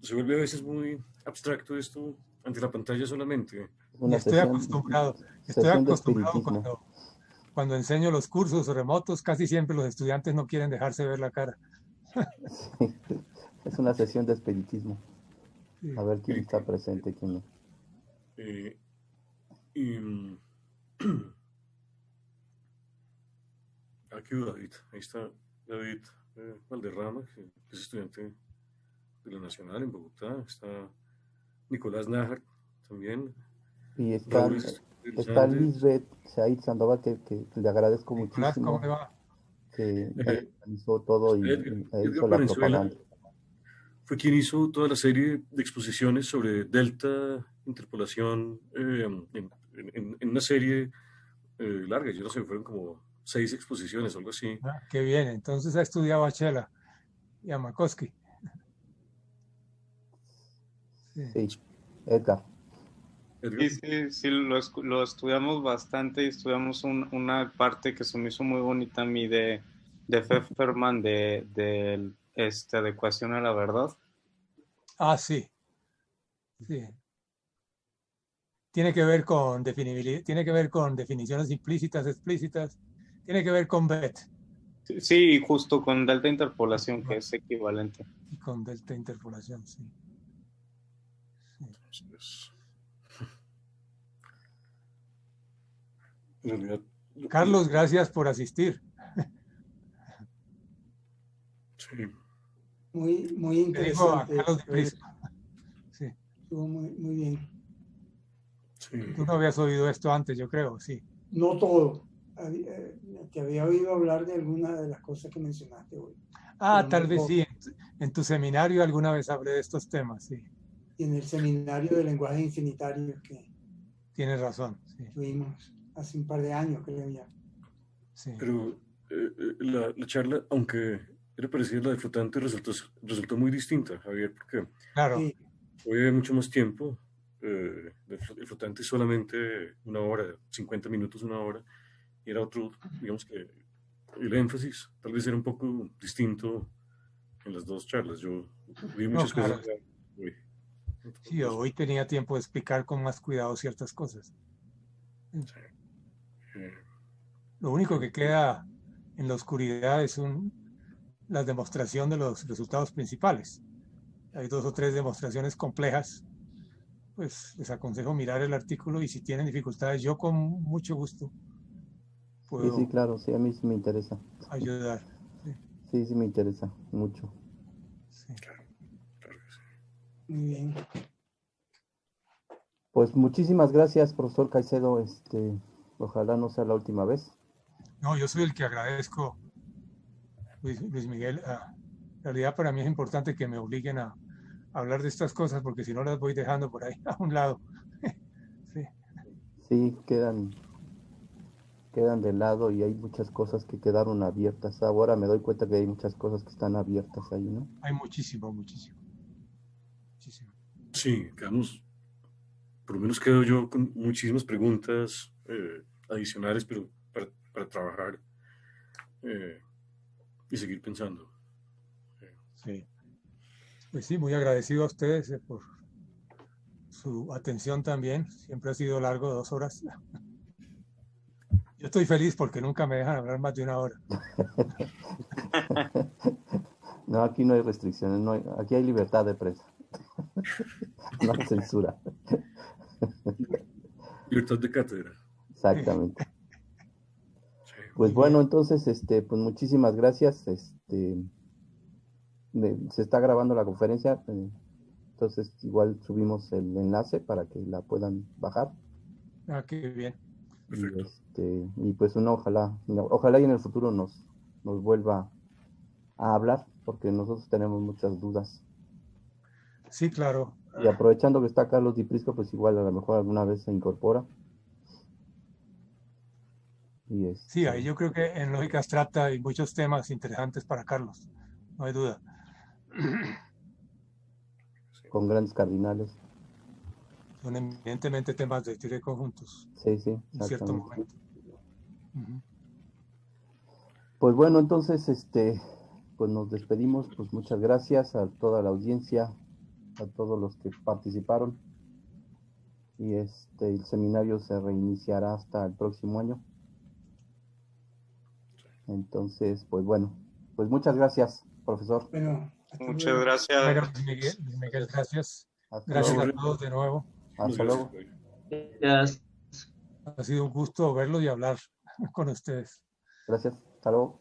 se vuelve a veces muy abstracto esto ante la pantalla solamente. Y estoy acostumbrado. Estoy sesión de acostumbrado espiritismo. cuando enseño los cursos remotos, casi siempre los estudiantes no quieren dejarse ver la cara. Sí, es una sesión de espiritismo. Sí. A ver quién está presente, quién no. Aquí David, ahí está David Valderrama, que es estudiante de la Nacional en Bogotá. Está Nicolás Nájar también. Y está Lisbeth Said Sandoval, que le agradezco Nicolás, ¿cómo muchísimo le va? que organizó todo y hizo la Valenzuela propaganda. fue quien hizo toda la serie de exposiciones sobre delta, interpolación, en una serie larga. Yo no sé, fueron como 6 exposiciones o algo así. Ah, qué bien. Entonces ha estudiado a Chela y a Makoski. Sí, Edgar. Sí, lo estudiamos bastante y estudiamos una parte que se me hizo muy bonita a mí de Fefferman de adecuación a la verdad. Ah, sí. Sí. Tiene que ver con definibilidad, tiene que ver con definiciones implícitas, explícitas, tiene que ver con BET. Sí, justo con delta interpolación, que es equivalente. Y con delta interpolación, sí. Entonces, en realidad, Carlos, gracias por asistir. sí. Muy Te digo a interesante. Carlos de Prisma. Sí. Estuvo muy bien. Sí. Tú no habías oído esto antes, yo creo, sí. No todo. Te había oído hablar de alguna de las cosas que mencionaste hoy. Ah, tal vez sí. En tu seminario alguna vez hablé de estos temas, sí. Y en el seminario de lenguaje infinitario que Tienes razón, sí. tuvimos hace un par de años, creo ya. Sí. Pero la charla, aunque era parecida a la de Flotante, resultó muy distinta, Javier, porque Claro. Sí. hoy hay mucho más tiempo. El Flotante es solamente 1 hora, 50 minutos, 1 hora, y era otro, digamos que el énfasis tal vez era un poco distinto en las dos charlas. Yo vi muchas claro. cosas hoy. Sí, hoy tenía tiempo de explicar con más cuidado ciertas cosas. Lo único que queda en la oscuridad es la demostración de los resultados principales. Hay 2 o 3 demostraciones complejas. Pues les aconsejo mirar el artículo y si tienen dificultades, yo con mucho gusto puedo Sí, claro, sí, a mí sí me interesa. ayudar. Sí, me interesa mucho. Sí. Claro que sí. Muy bien. Pues muchísimas gracias, profesor Caicedo. Ojalá no sea la última vez. No, yo soy el que agradezco, Luis Miguel. En realidad para mí es importante que me obliguen a hablar de estas cosas porque si no las voy dejando por ahí a un lado. Sí. Sí, quedan de lado y hay muchas cosas que quedaron abiertas. Ahora me doy cuenta que hay muchas cosas que están abiertas ahí, ¿no? Hay muchísimo. Sí, quedamos, por lo menos quedo yo con muchísimas preguntas adicionales, pero para trabajar y seguir pensando. Sí. Pues sí, muy agradecido a ustedes por su atención también. Siempre ha sido largo, 2 horas. Yo estoy feliz porque nunca me dejan hablar más de 1 hora. No, aquí no hay restricciones, aquí hay libertad de prensa. No hay censura. Libertad de cátedra. Exactamente. Sí. Pues bueno, entonces, pues muchísimas gracias. Se está grabando la conferencia, entonces igual subimos el enlace para que la puedan bajar. Ah, qué bien. Perfecto. Y pues ojalá y en el futuro nos vuelva a hablar, porque nosotros tenemos muchas dudas. Sí, claro. Y aprovechando que está Carlos Di Prisco, pues igual a lo mejor alguna vez se incorpora. Y Sí, ahí yo creo que en lógica abstracta hay muchos temas interesantes para Carlos, no hay duda. con grandes cardinales. Son evidentemente temas de teoría de conjuntos Sí, sí, en cierto exactamente. momento. Ujú. Pues bueno, entonces, pues nos despedimos. Pues muchas gracias a toda la audiencia, a todos los que participaron. Y el seminario se reiniciará hasta el próximo año. Entonces, pues bueno, pues muchas gracias, profesor. Bueno, Muchas gracias. Bueno, Luis Miguel, gracias. Hasta Gracias luego. a todos de nuevo. Hasta luego. Gracias. Ha sido un gusto verlos y hablar con ustedes. Gracias. Hasta luego.